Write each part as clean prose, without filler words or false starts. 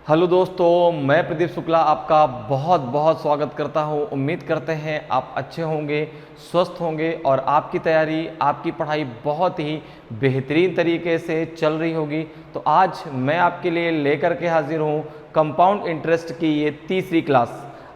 Hello दोस्तों, मैं प्रदीप शुक्ला आपका बहुत बहुत स्वागत करता हूं। उम्मीद करते हैं आप अच्छे होंगे, स्वस्थ होंगे और आपकी तैयारी, आपकी पढ़ाई बहुत ही बेहतरीन तरीके से चल रही होगी। तो आज मैं आपके लिए लेकर के हाजिर हूं कंपाउंड इंटरेस्ट की ये तीसरी क्लास।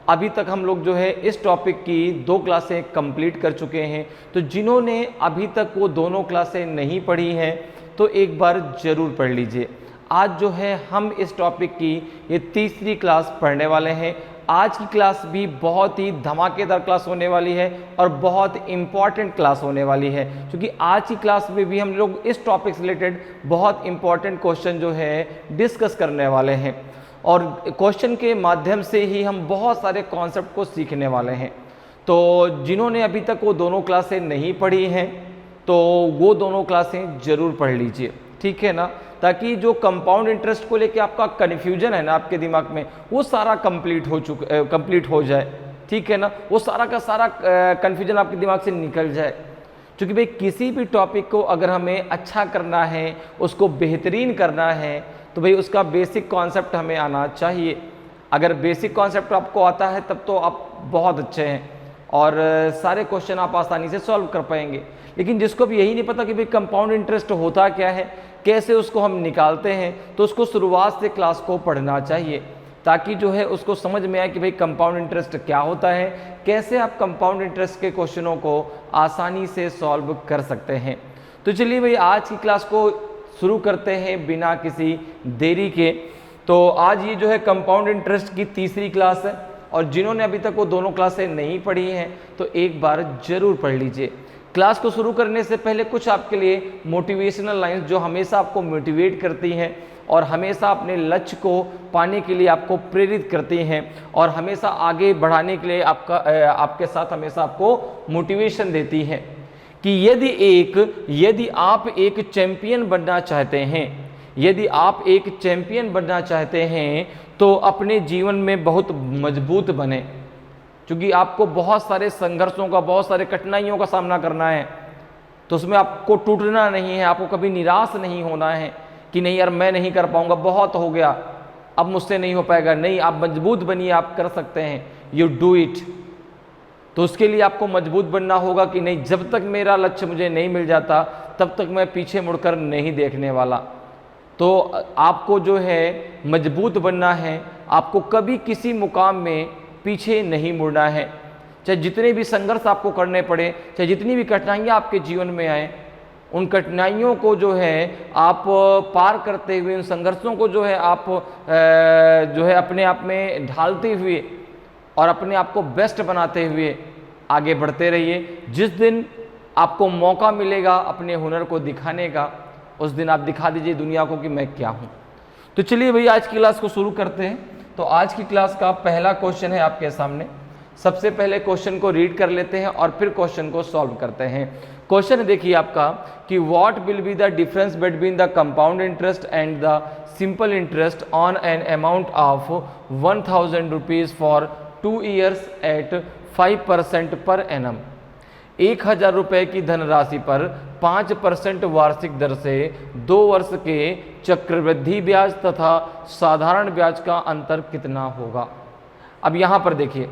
अभी तक हम लोग जो है इस टॉपिक की 2 क्लासें कंप्लीट कर चुके हैं। तो जिन्होंने अभी तक वो दोनों क्लासें नहीं पढ़ी हैं तो एक बार ज़रूर पढ़ लीजिए। आज जो है हम इस टॉपिक की ये तीसरी क्लास पढ़ने वाले हैं। आज की क्लास भी बहुत ही धमाकेदार क्लास होने वाली है और बहुत इम्पॉर्टेंट क्लास होने वाली है, क्योंकि आज की क्लास में भी हम लोग इस टॉपिक से रिलेटेड बहुत इम्पॉर्टेंट क्वेश्चन जो है डिस्कस करने वाले हैं और क्वेश्चन के माध्यम से ही हम बहुत सारे कॉन्सेप्ट को सीखने वाले हैं। तो जिन्होंने अभी तक वो दोनों क्लासें नहीं पढ़ी हैं तो वो दोनों क्लासें ज़रूर पढ़ लीजिए, ठीक है ना, ताकि जो कंपाउंड इंटरेस्ट को लेके आपका कन्फ्यूजन है ना आपके दिमाग में, वो सारा कंप्लीट हो जाए, ठीक है ना, वो सारा का सारा कन्फ्यूजन आपके दिमाग से निकल जाए। क्योंकि भाई किसी भी टॉपिक को अगर हमें अच्छा करना है, उसको बेहतरीन करना है, तो भाई उसका बेसिक कॉन्सेप्ट हमें आना चाहिए। अगर बेसिक कॉन्सेप्ट आपको आता है तब तो आप बहुत अच्छे हैं और सारे क्वेश्चन आप आसानी से सॉल्व कर पाएंगे। लेकिन जिसको भी यही नहीं पता कि भाई कंपाउंड इंटरेस्ट होता क्या है, कैसे उसको हम निकालते हैं, तो उसको शुरुआत से क्लास को पढ़ना चाहिए ताकि जो है उसको समझ में आए कि भाई कंपाउंड इंटरेस्ट क्या होता है, कैसे आप कंपाउंड इंटरेस्ट के क्वेश्चनों को आसानी से सॉल्व कर सकते हैं। तो चलिए भाई आज की क्लास को शुरू करते हैं बिना किसी देरी के। तो आज ये जो है कंपाउंड इंटरेस्ट की तीसरी क्लास है और जिन्होंने अभी तक वो दोनों क्लासें नहीं पढ़ी हैं तो एक बार ज़रूर पढ़ लीजिए। क्लास को शुरू करने से पहले कुछ आपके लिए मोटिवेशनल लाइंस जो हमेशा आपको मोटिवेट करती हैं और हमेशा अपने लक्ष्य को पाने के लिए आपको प्रेरित करती हैं और हमेशा आगे बढ़ाने के लिए आपके साथ हमेशा आपको मोटिवेशन देती हैं कि यदि आप एक चैंपियन बनना चाहते हैं, यदि आप एक चैंपियन बनना चाहते हैं तो अपने जीवन में बहुत मजबूत बने, क्योंकि आपको बहुत सारे संघर्षों का, बहुत सारे कठिनाइयों का सामना करना है। तो उसमें आपको टूटना नहीं है, आपको कभी निराश नहीं होना है कि नहीं यार मैं नहीं कर पाऊंगा, बहुत हो गया, अब मुझसे नहीं हो पाएगा। नहीं, आप मजबूत बनिए, आप कर सकते हैं, यू डू इट। तो उसके लिए आपको मजबूत बनना होगा कि नहीं, जब तक मेरा लक्ष्य मुझे नहीं मिल जाता तब तक मैं पीछे मुड़कर नहीं देखने वाला। तो आपको जो है मजबूत बनना है, आपको कभी किसी मुकाम में पीछे नहीं मुड़ना है। चाहे जितने भी संघर्ष आपको करने पड़े, चाहे जितनी भी कठिनाइयाँ आपके जीवन में आए, उन कठिनाइयों को जो है आप पार करते हुए, उन संघर्षों को जो है आप जो है अपने आप में ढालते हुए और अपने आप को बेस्ट बनाते हुए आगे बढ़ते रहिए। जिस दिन आपको मौका मिलेगा अपने हुनर को दिखाने का, उस दिन आप दिखा दीजिए दुनिया को कि मैं क्या हूँ। तो चलिए भैया आज की क्लास को शुरू करते हैं। तो आज की क्लास का पहला क्वेश्चन है आपके सामने। सबसे पहले क्वेश्चन को रीड कर लेते हैं और फिर क्वेश्चन को सॉल्व करते हैं। क्वेश्चन देखिए आपका कि what will be the difference between the compound interest and the simple interest on an amount of 1000 rupees for 2 years at 5% per annum. 1000 रुपये की धनराशि पर 5% वार्षिक दर से 2 वर्ष के चक्रवृद्धि ब्याज तथा साधारण ब्याज का अंतर कितना होगा। अब यहाँ पर देखिए,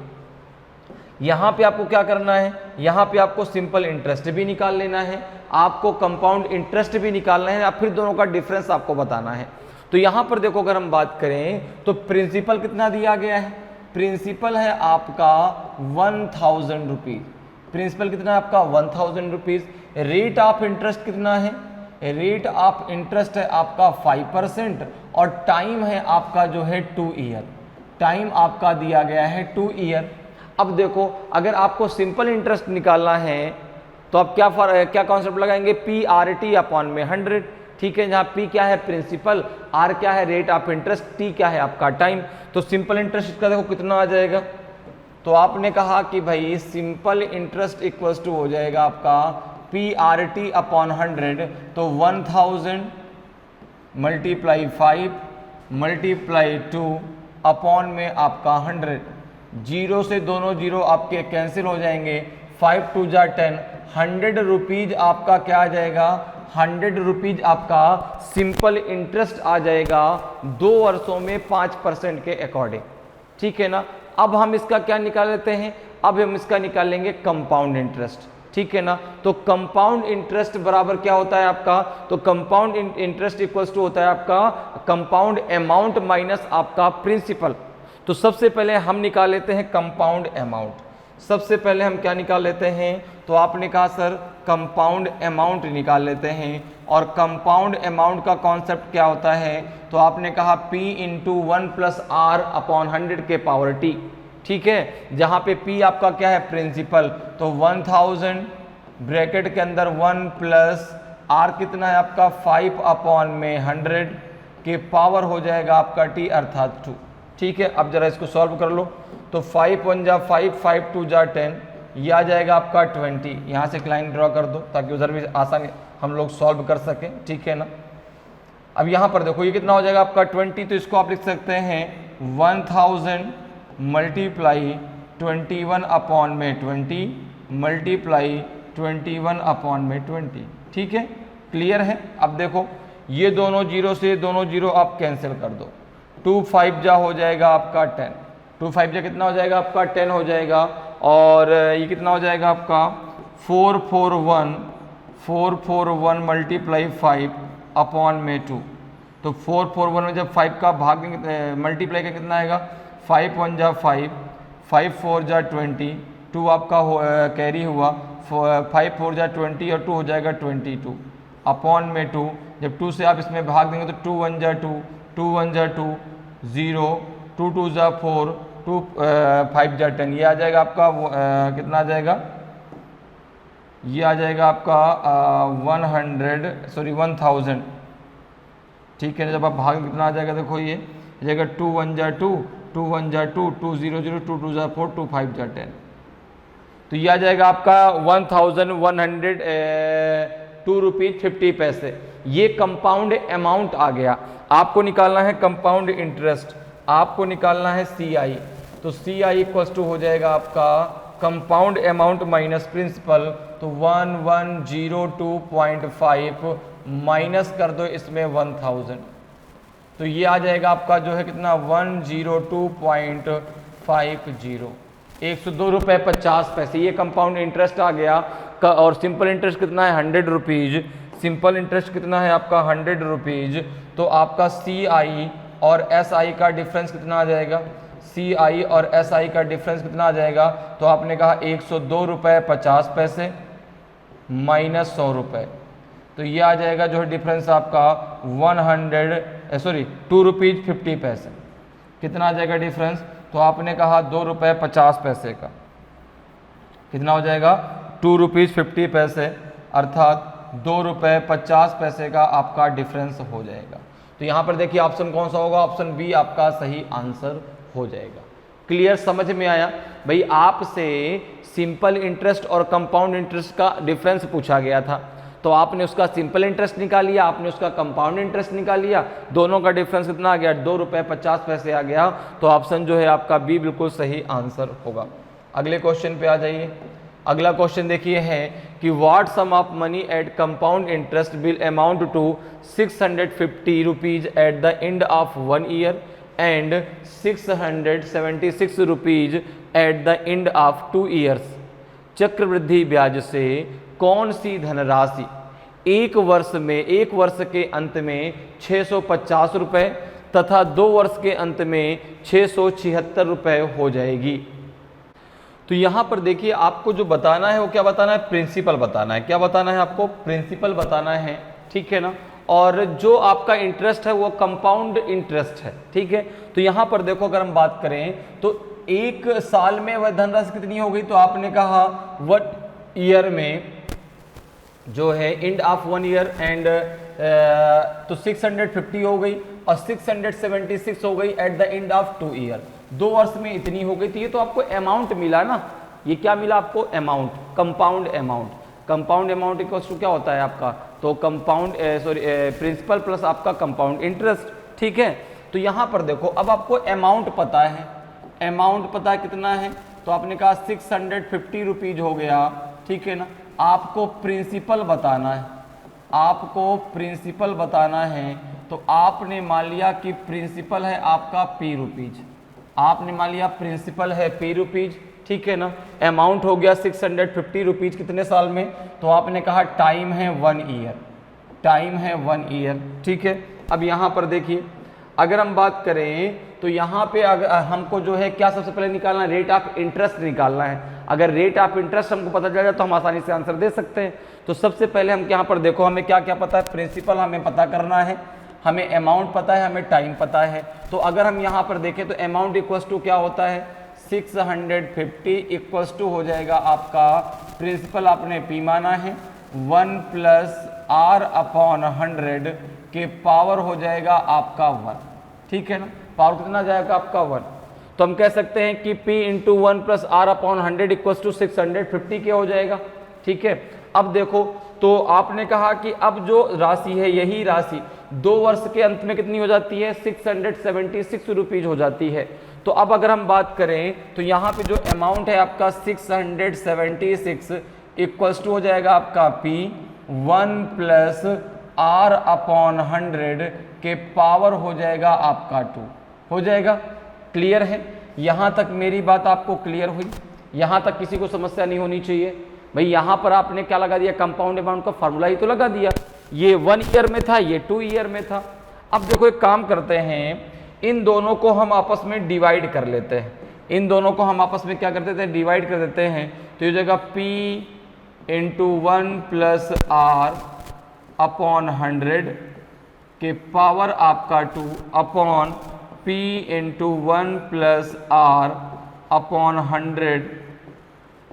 यहाँ पे आपको क्या करना है, यहाँ पे आपको सिंपल इंटरेस्ट भी निकाल लेना है, आपको कंपाउंड इंटरेस्ट भी निकालना है, फिर दोनों का डिफरेंस आपको बताना है। तो यहाँ पर देखो, अगर हम बात करें तो प्रिंसिपल कितना दिया गया है, प्रिंसिपल है आपका 1000 रुपीज़। प्रिंसिपल कितना है आपका 1000 रुपीज़। रेट ऑफ इंटरेस्ट कितना है, रेट ऑफ इंटरेस्ट है आपका 5% और टाइम है आपका जो है 2 ईयर। टाइम आपका दिया गया है 2 ईयर। अब देखो, अगर आपको सिंपल इंटरेस्ट निकालना है तो आप क्या कॉन्सेप्ट लगाएंगे, PRT अपॉन में 100, ठीक है, जहाँ P क्या है प्रिंसिपल, R क्या है रेट ऑफ इंटरेस्ट, T क्या है आपका टाइम। तो सिंपल इंटरेस्ट का देखो कितना आ जाएगा। तो आपने कहा कि भाई सिंपल इंटरेस्ट इक्वल्स टू हो जाएगा आपका PRT अपॉन 100, तो 1000 मल्टीप्लाई 5 मल्टीप्लाई 2 अपॉन में आपका 100। जीरो से दोनों जीरो आपके कैंसिल हो जाएंगे, 5 2 जा 10, 100 रुपीज़ आपका क्या आ जाएगा, 100 रुपीज आपका सिंपल इंटरेस्ट आ जाएगा 2 वर्षों में 5% के अकॉर्डिंग। ठीक है ना। अब हम इसका क्या निकाल लेते हैं, अब हम इसका निकालेंगे कंपाउंड इंटरेस्ट। ठीक है ना। तो कंपाउंड इंटरेस्ट बराबर क्या होता है आपका, तो कंपाउंड इंटरेस्ट इक्वल्स टू होता है आपका कंपाउंड अमाउंट माइनस आपका प्रिंसिपल। तो सबसे पहले हम निकाल लेते हैं कंपाउंड अमाउंट। सबसे पहले हम क्या निकाल लेते हैं, तो आपने कहा सर कंपाउंड अमाउंट निकाल लेते हैं। और कंपाउंड अमाउंट का कॉन्सेप्ट क्या होता है, तो आपने कहा P into 1 plus r upon 100 के पावर T। ठीक है, जहां पे P आपका क्या है, प्रिंसिपल। तो 1000 ब्रैकेट के अंदर 1 प्लस आर कितना है आपका 5 अपॉन में 100 के पावर हो जाएगा आपका T अर्थात 2। ठीक है, अब जरा इसको सॉल्व कर लो। तो 5 1 जा 5, 5 2 जा 10, ये आ जाएगा आपका 20। यहाँ से एक लाइन ड्रॉ कर दो ताकि उधर भी आसानी हम लोग सॉल्व कर सकें। ठीक है ना। अब यहाँ पर देखो ये कितना हो जाएगा आपका 20, तो इसको आप लिख सकते हैं 1000 मल्टीप्लाई 21 अपॉन में 20 मल्टीप्लाई 21 अपॉन में 20। ठीक है, क्लियर है। अब देखो ये दोनों जीरो से दोनों जीरो आप कैंसिल कर दो। 2 5 जा हो जाएगा आपका 10, 2 5 जा कितना हो जाएगा आपका 10 हो जाएगा। और ये कितना हो जाएगा आपका 441 मल्टीप्लाई 5 अपॉन में 2। तो 441 में जब 5 का भाग मल्टीप्लाई का कितना आएगा, 5 1 जा 5, 5 4 जा 20, 2 आपका कैरी हुआ, 5 4 जा 20 और 2 हो जाएगा 22 अपॉन में 2। जब 2 से आप इसमें भाग देंगे तो 2 1 जा 2, 2 1 जा 2, 0, 2 2 जा 4, 2 5 जा 10, ये आ जाएगा आपका कितना आ जाएगा, ये आ जाएगा आपका 1000। ठीक है, जब आप भाग कितना आ जाएगा देखो ये आ जाएगा 2 1 जा 2, 2 1 जा 2, 2 0 0, 2 2 जा 4, 2 5 जा 10। तो ये आ जाएगा आपका 1102 रुपीज 50 पैसे। ये कंपाउंड अमाउंट आ गया। आपको निकालना है कंपाउंड इंटरेस्ट, आपको निकालना है CI। तो CI इक्वल्स टू हो जाएगा आपका कंपाउंड अमाउंट माइनस प्रिंसिपल। तो 1102.5 माइनस कर दो इसमें 1000, तो ये आ जाएगा आपका जो है कितना 102.50, 102 रुपये 50 पैसे। ये कंपाउंड इंटरेस्ट आ गया। और सिंपल इंटरेस्ट कितना है 100 रुपीज़। सिंपल इंटरेस्ट कितना है आपका 100 रुपीज़। तो आपका CI और SI का डिफरेंस कितना आ जाएगा, CI और SI का डिफरेंस कितना आ जाएगा, तो आपने कहा 102 रुपये 50 पैसे माइनस 100 रुपये। तो ये आ जाएगा जो है डिफरेंस आपका 2 रुपीज़ 50 पैसे। कितना आ जाएगा डिफरेंस, तो आपने कहा 2 रुपये 50 पैसे का कितना हो जाएगा 2 रुपीज़ 50 पैसे, अर्थात 2 रुपये 50 पैसे का आपका डिफरेंस हो जाएगा। तो यहाँ पर देखिए ऑप्शन कौन सा होगा, ऑप्शन बी आपका सही आंसर हो जाएगा। क्लियर, समझ में आया भाई। आपसे सिंपल इंटरेस्ट और कंपाउंड इंटरेस्ट का डिफरेंस पूछा गया था, तो आपने उसका सिंपल इंटरेस्ट निकाल लिया, आपने उसका कंपाउंड इंटरेस्ट निकाल लिया, दोनों का डिफरेंस कितना आ गया 2 रुपये 50 पैसे आ गया। तो ऑप्शन जो है आपका बी बिल्कुल सही आंसर होगा। अगले क्वेश्चन पे आ जाइए। अगला क्वेश्चन देखिए है कि what sum of money at compound interest will amount to 650 rupees at the end of 1 year and 676 rupees at the end of 2 years. चक्रवृद्धि ब्याज से कौन सी धनराशि एक वर्ष के अंत में 650 रुपये तथा 2 वर्ष के अंत में 676 रुपये हो जाएगी। तो यहाँ पर देखिए आपको जो बताना है वो क्या बताना है, प्रिंसिपल बताना है। क्या बताना है आपको, प्रिंसिपल बताना है। ठीक है ना। और जो आपका इंटरेस्ट है वो कंपाउंड इंटरेस्ट है। ठीक है। तो यहाँ पर देखो अगर हम बात करें तो एक साल में वह धनराशि कितनी हो गई, तो आपने कहा व्हाट ईयर में जो है एंड ऑफ 1 ईयर एंड तो 650 हो गई और 676 हो गई eight the end of 2 year. 2 वर्ष में इतनी हो गई। तो ये तो आपको अमाउंट मिला ना, ये क्या मिला आपको, amount, compound amount. Compound amount equals to क्या होता है आपका, तो कंपाउंड प्रिंसिपल प्लस आपका कंपाउंड इंटरेस्ट। ठीक है। तो यहाँ पर देखो अब आपको अमाउंट पता है, अमाउंट पता है कितना है, तो आपने कहा 650 रुपीज हो गया। ठीक है ना। आपको प्रिंसिपल बताना है, आपको प्रिंसिपल बताना है तो आपने मान लिया कि प्रिंसिपल है आपका ₹P, आपने मान लिया प्रिंसिपल है ₹P, ठीक है ना। अमाउंट हो गया ₹650 कितने साल में, तो आपने कहा टाइम है 1 ईयर, टाइम है 1 ईयर, ठीक है। अब यहाँ पर देखिए अगर हम बात करें तो यहाँ पे अगर हमको जो है क्या सबसे पहले निकालना है, रेट ऑफ इंटरेस्ट निकालना है। अगर रेट ऑफ इंटरेस्ट हमको पता चल जाए तो हम आसानी से आंसर दे सकते हैं। तो सबसे पहले हम यहाँ पर देखो हमें क्या क्या पता है, प्रिंसिपल हमें पता करना है, हमें अमाउंट पता है, हमें टाइम पता है। तो अगर हम यहाँ पर देखें तो अमाउंट इक्वल्स टू क्या होता है 650 इक्वल्स टू हो जाएगा आपका प्रिंसिपल आपने P माना है 1 + R/100 के पावर हो जाएगा आपका 1, ठीक है ना। पावर कितना जाएगा आपका 1, तो हम कह सकते हैं कि P × 1 + R/100 इक्वल्स टू 650 के हो जाएगा, ठीक है। अब देखो तो आपने कहा कि अब जो राशि है यही राशि 2 वर्ष के अंत में कितनी हो जाती है 676 रुपीज हो जाती है। तो अब अगर हम बात करें तो यहाँ पे जो अमाउंट है आपका 676 इक्वल्स टू हो जाएगा आपका P 1 + R/100 के पावर हो जाएगा आपका 2, हो जाएगा। क्लियर है, यहाँ तक मेरी बात आपको क्लियर हुई, यहाँ तक किसी को समस्या नहीं होनी चाहिए। भाई यहाँ पर आपने क्या लगा दिया, कंपाउंड अमाउंट का फार्मूला ही तो लगा दिया। ये 1 ईयर में था, ये 2 ईयर में था। अब देखो एक काम करते हैं, इन दोनों को हम आपस में डिवाइड कर लेते हैं, इन दोनों को हम आपस में क्या करते थे डिवाइड कर देते हैं। तो ये जगह P × 1 + R/100 के पावर आपका 2 अपॉन P × 1 + R/100,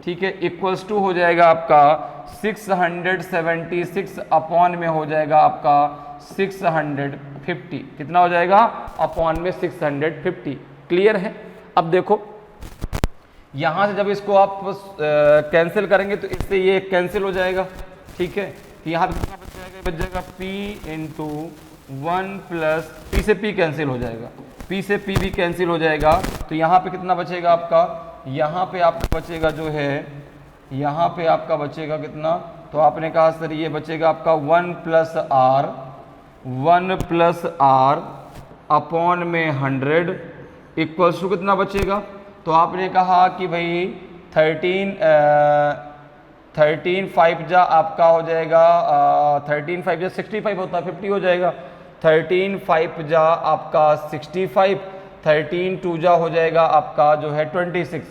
ठीक है, इक्वल्स टू हो जाएगा आपका 676 अपॉन में हो जाएगा आपका 650, कितना हो जाएगा अपॉन में 650। क्लियर है। अब देखो यहाँ से जब इसको आप कैंसिल करेंगे तो इससे ये कैंसिल हो जाएगा, ठीक है। तो यहाँ पे कितना बच जाएगा, बच जाएगा P × 1 + P से P कैंसिल हो जाएगा, P से P भी कैंसिल हो जाएगा। तो यहाँ पे कितना बचेगा आपका, यहाँ पे आपका बचेगा जो है, यहाँ पे आपका बचेगा कितना, तो आपने कहा सर ये बचेगा आपका 1 + R अपॉन में 100 इक्वल्स टू कितना बचेगा, तो आपने कहा कि भाई 13 5 जा आपका हो जाएगा 13 5 जा 65 होता है, 50 हो जाएगा। 13 5 जा आपका 65, 13 2 जा हो जाएगा आपका जो है 26,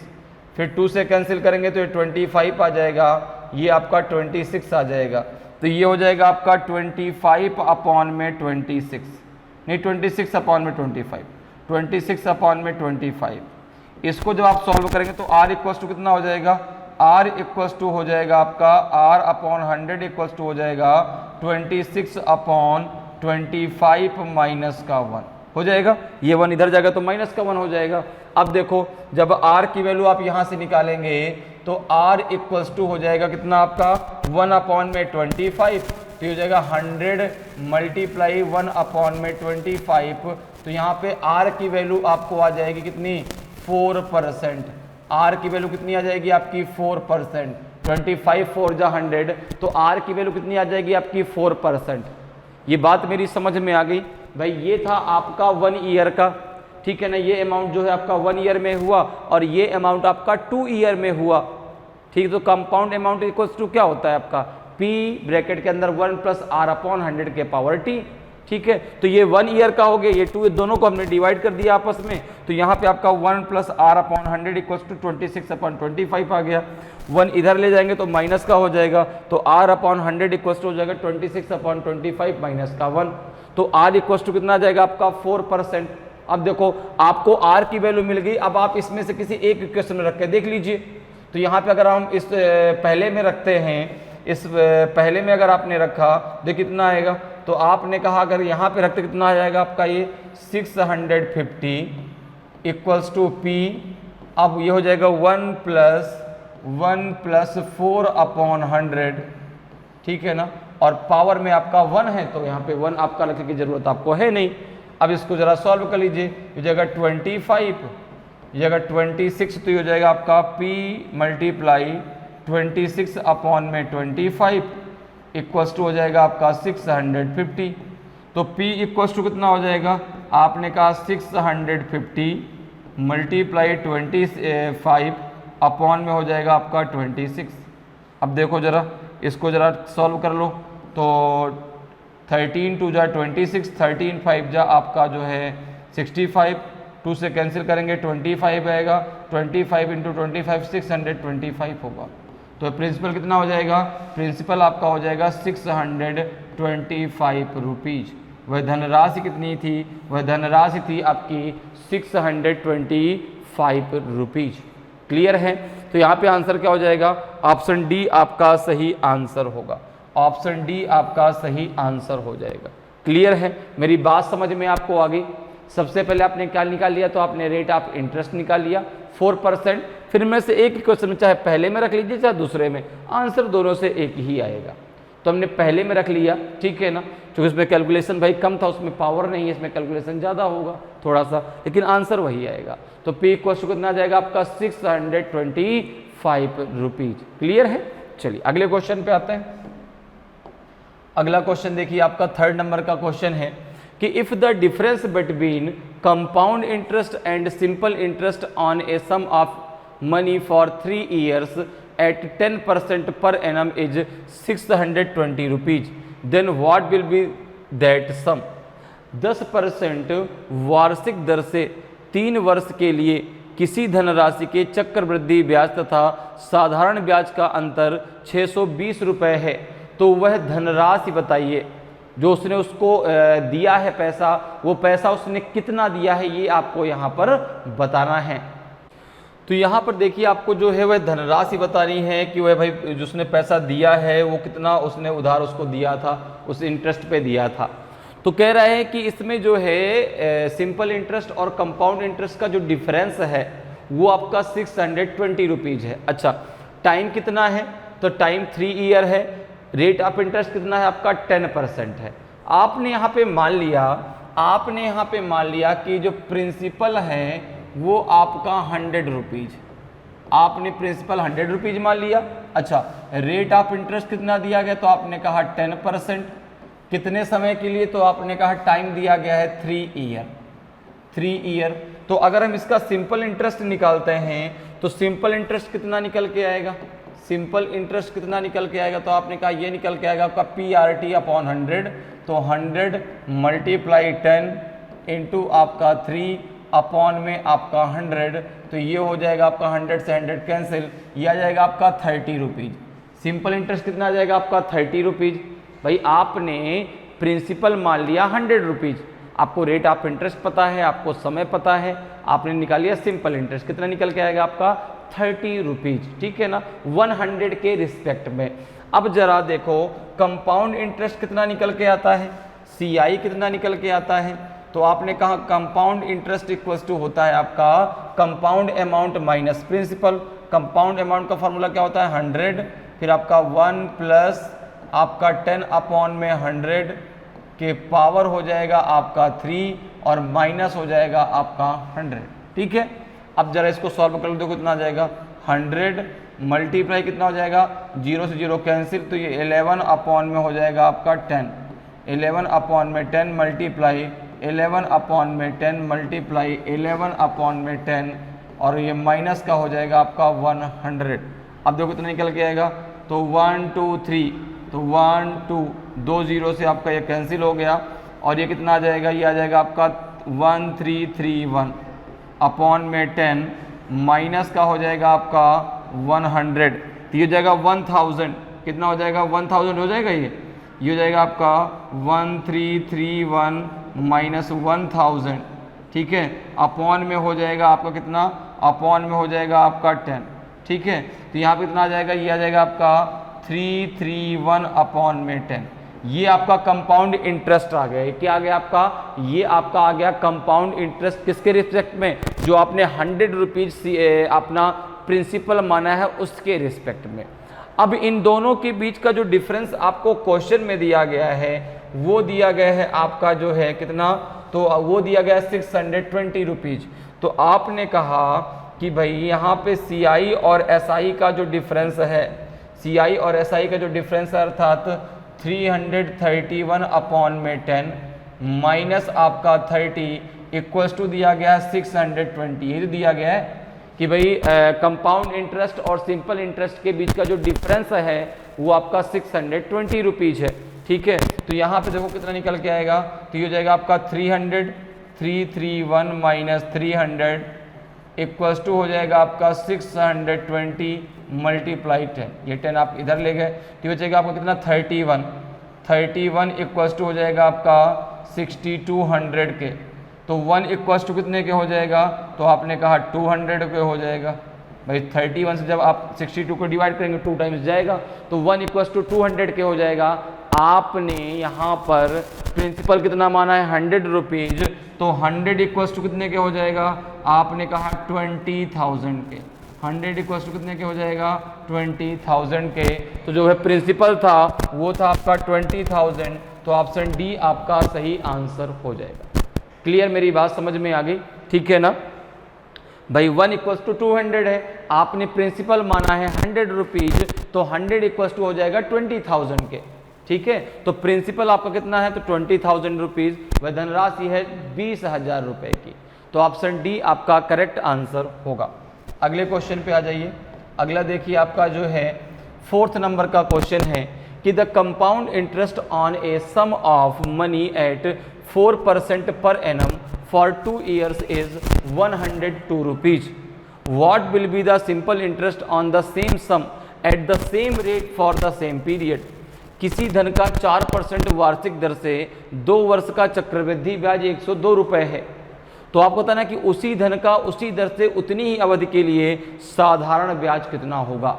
फिर 2 से कैंसिल करेंगे तो ये 25 आ जाएगा, ये आपका 26 आ जाएगा। तो ये हो जाएगा आपका 25 अपॉन में 26, नहीं 26 अपॉन में 25, 26 अपॉन में 25। इसको जब आप सॉल्व करेंगे तो R इक्वल्स टू कितना हो जाएगा, R इक्वल्स टू हो जाएगा आपका R/100 इक्वल्स टू हो जाएगा 26 अपॉन 25 माइनस का 1 हो जाएगा। ये 1 इधर जाएगा तो माइनस का 1 हो जाएगा। अब देखो जब R की वैल्यू आप यहाँ से निकालेंगे तो R इक्वल्स टू हो जाएगा कितना आपका 1 अपॉन में 25, तो हो जाएगा 100 × 1 अपॉन में 25। तो यहाँ पे R की वैल्यू आपको आ जाएगी कितनी 4%। R की वैल्यू कितनी आ जाएगी आपकी 4%। 25 4 जा 100, तो R की वैल्यू कितनी आ जाएगी आपकी 4%। ये बात मेरी समझ में आ गई भाई। ये था आपका 1 ईयर का, ठीक है ना। ये अमाउंट जो है आपका 1 ईयर में हुआ और ये अमाउंट आपका 2 ईयर में हुआ, ठीक। तो कंपाउंड अमाउंट इक्वल्स टू क्या होता है आपका P ब्रैकेट के अंदर 1 + R/100 के पावर T, ठीक है। तो ये 1 ईयर का हो गया, ये 2, दोनों को हमने डिवाइड कर दिया आपस में। तो यहाँ पे आपका 1 + R/100 इक्वल्स टू 26/25 आ गया। 1 इधर ले जाएंगे तो माइनस का हो जाएगा, तो R/100 इक्वल्स टू हो जाएगा 26/25 माइनस का 1। तो R इक्वल्स टू कितना आ जाएगा आपका 4%। अब देखो आपको R की वैल्यू मिल गई, अब आप इसमें से किसी एक इक्वेशन में रख के देख लीजिए। तो यहाँ पे अगर हम इस पहले में रखते हैं, इस पहले में अगर आपने रखा तो कितना आएगा, तो आपने कहा अगर यहाँ पे रखते कितना आ जाएगा आपका ये 650 इक्वल्स टू P। अब ये हो जाएगा 1 + 4/100, ठीक है ना। और पावर में आपका 1 है तो यहाँ पे 1 आपका लिखने की जरूरत आपको है नहीं। अब इसको जरा सॉल्व कर लीजिए। ये जगह 25, ये जगह 26, तो ये हो जाएगा आपका P × 26 अपॉन में 25, इक्वल्स टू हो जाएगा आपका 650। तो P इक्वल्स टू कितना हो जाएगा, आपने कहा 650 मल्टीप्लाई 25 अपॉन में हो जाएगा आपका 26। अब देखो जरा इसको जरा सॉल्व कर लो, तो 13 टू जा 26, 13 5 जा आपका जो है 65, 2 से कैंसिल करेंगे 25 आएगा, 25 इंटू 25 625 होगा। तो प्रिंसिपल कितना हो जाएगा, प्रिंसिपल आपका हो जाएगा 625 रुपीज़। वह धनराशि कितनी थी, वह धनराशि थी आपकी 625 रुपीज़। क्लियर है। तो यहाँ पे आंसर क्या हो जाएगा, ऑप्शन डी आपका सही आंसर होगा, ऑप्शन डी आपका सही आंसर हो जाएगा। क्लियर है, मेरी बात समझ में आपको आ गई। सबसे पहले आपने क्या निकाल लिया, तो आपने रेट ऑफ इंटरेस्ट निकाल लिया 4%। फिर में से एक ही क्वेश्चन चाहे पहले में रख लीजिए चाहे दूसरे में, आंसर दोनों से एक ही आएगा। तो हमने पहले में रख लिया, ठीक है ना, क्योंकि उसमें कैलकुलेशन भाई कम था, उसमें पावर नहीं है, इसमें कैलकुलेशन ज़्यादा होगा थोड़ा सा, लेकिन आंसर वही आएगा। तो P इक्वल टू कितना आ जाएगा आपका 625 रुपीज़। क्लियर है। चलिए अगले क्वेश्चन पे आते हैं। अगला क्वेश्चन देखिए आपका 3rd नंबर का क्वेश्चन है कि if the difference between compound interest and simple interest on a sum of money for 3 years at 10% per annum is 620 rupees, then what will be that sum? 10% वार्षिक दर से 3 वर्ष के लिए किसी धनराशि के चक्रवृद्धि ब्याज तथा साधारण ब्याज का अंतर 620 रुपये है, तो वह धनराशि बताइए जो उसने उसको दिया है पैसा, वो पैसा उसने कितना दिया है, ये आपको यहाँ पर बताना है। तो यहाँ पर देखिए आपको जो है वह धनराशि बतानी है कि वह भाई जिसने पैसा दिया है वो कितना उसने उधार उसको दिया था, उस इंटरेस्ट पे दिया था। तो कह रहे हैं कि इसमें जो है सिंपल इंटरेस्ट और कंपाउंड इंटरेस्ट का जो डिफरेंस है वो आपका 620 रुपीज़ है। अच्छा, टाइम कितना है, तो टाइम 3 ईयर है। रेट ऑफ इंटरेस्ट कितना है आपका 10% है। आपने यहाँ पे मान लिया कि जो प्रिंसिपल है वो आपका 100 रुपीज़, आपने प्रिंसिपल 100 रुपीज़ मान लिया। अच्छा, रेट ऑफ इंटरेस्ट कितना दिया गया, तो आपने कहा 10%। कितने समय के लिए, तो आपने कहा टाइम दिया गया है 3 ईयर। तो अगर हम इसका सिंपल इंटरेस्ट निकालते हैं तो सिंपल इंटरेस्ट कितना निकल के आएगा, सिंपल इंटरेस्ट कितना निकल के आएगा, तो आपने कहा ये निकल के आएगा आपका PRT अपॉन 100। तो 100 मल्टीप्लाई 10 इंटू आपका 3 अपॉन में आपका 100, तो ये हो जाएगा आपका 100 से 100 कैंसिल, ये आ जाएगा आपका 30 रुपीज़। सिंपल इंटरेस्ट कितना आ जाएगा आपका 30 रुपीज़। भाई आपने प्रिंसिपल मान लिया 100 रुपीज़, आपको रेट ऑफ इंटरेस्ट पता है, आपको समय पता है, आपने निकाल लिया सिंपल इंटरेस्ट, कितना निकल के आएगा आपका 30 रुपीज़, ठीक है ना, 100 के रिस्पेक्ट में। अब जरा देखो कंपाउंड इंटरेस्ट कितना निकल के आता है, CI कितना निकल के आता है, तो आपने कहा कंपाउंड इंटरेस्ट इक्वल्स टू होता है आपका compound amount minus principal. Compound amount का फॉर्मूला क्या होता है 100, फिर आपका 1 प्लस आपका 10 अपॉन में 100 के पावर हो जाएगा आपका 3 और माइनस हो जाएगा आपका 100, ठीक है। अब जरा इसको सॉल्व कर लो, देखो कितना आ जाएगा 100 मल्टीप्लाई कितना हो जाएगा, 0 से 0 कैंसिल, तो ये 11 अपॉन में हो जाएगा आपका 10, 11 अपॉन में 10 मल्टीप्लाई 11 अपॉन में 10 मल्टीप्लाई 11 अपॉन में 10 और ये माइनस का हो जाएगा आपका 100। अब देखो कितना निकल के आएगा, तो 1 2 3, तो 1 2 2 0 से आपका ये कैंसिल हो गया और ये कितना आ जाएगा, ये आ जाएगा आपका 1331 अपॉन में 10 माइनस का हो जाएगा आपका 100, तो ये हो जाएगा 1000, कितना हो जाएगा 1000 हो जाएगा, ये हो जाएगा आपका 1331 माइनस 1000, ठीक है, अपॉन में हो जाएगा आपका कितना, अपॉन में हो जाएगा आपका 10, ठीक है। तो यहाँ पे कितना आ जाएगा, ये आ जाएगा आपका 331 अपॉन में 10। ये आपका कंपाउंड इंटरेस्ट आ गया, क्या आ गया आपका, ये आपका आ गया कंपाउंड इंटरेस्ट किसके रिस्पेक्ट में, जो आपने 100 रुपीज़ अपना प्रिंसिपल माना है उसके रिस्पेक्ट में। अब इन दोनों के बीच का जो डिफरेंस आपको क्वेश्चन में दिया गया है वो दिया गया है आपका जो है कितना, तो वो दिया गया है 620 रुपीज़। तो आपने कहा कि भाई यहाँ पे CI और SI का जो डिफरेंस है, CI और SI का जो डिफरेंस है अर्थात 331 अपॉन में 10 माइनस आपका 30 इक्वल्स टू दिया गया है 620। ये जो दिया गया है कि भाई कंपाउंड इंटरेस्ट और सिंपल इंटरेस्ट के बीच का जो डिफरेंस है वो आपका 620 रुपीज़ है। ठीक है, तो यहाँ पे देखो कितना निकल के आएगा, तो ये हो जाएगा आपका 331 माइनस 300 इक्वल्स टू हो जाएगा आपका 620 मल्टीप्लाई 10। ये 10 आप इधर ले गए तो हो जाएगा आपका कितना 31 इक्वल्स टू हो जाएगा आपका 6200 के। तो 1 इक्वल्स टू कितने के हो जाएगा, तो आपने कहा 200 के हो जाएगा। भाई 31 से जब आप 62 को डिवाइड करेंगे 2 टाइम्स जाएगा, तो 1 इक्वल्स टू 200 के हो जाएगा। आपने यहाँ पर प्रिंसिपल कितना माना है 100 रुपीज़, तो 100 इक्वल्स टू कितने के हो जाएगा, आपने कहा 20,000 के। 100 इक्वल्स टू कितने के हो जाएगा 20,000 के। तो जो है प्रिंसिपल था वो था आपका 20,000, तो ऑप्शन डी आपका सही आंसर हो जाएगा। क्लियर, मेरी बात समझ में आ गई? ठीक है ना भाई। 1 इक्वल्स टू 200 है, आपने प्रिंसिपल माना है 100 रुपीज़, तो 100 इक्वल्स टू हो जाएगा 20,000 के। ठीक है, तो प्रिंसिपल आपका कितना है, तो 20,000 रुपीज़, वह धनराशि है 20,000 रुपए की। तो ऑप्शन डी आपका करेक्ट आंसर होगा। अगले क्वेश्चन पे आ जाइए। अगला देखिए आपका जो है 4th नंबर का क्वेश्चन है कि the compound interest on a sum of money at 4% per annum for 2 years is 102 rupees. What will be the simple interest on the same sum at the same rate for the same period. किसी धन का 4% वार्षिक दर से 2 वर्ष का चक्रवृद्धि ब्याज 102 रुपये है। तो आपको पता ना कि उसी धन का उसी दर से उतनी ही अवधि के लिए साधारण ब्याज कितना होगा।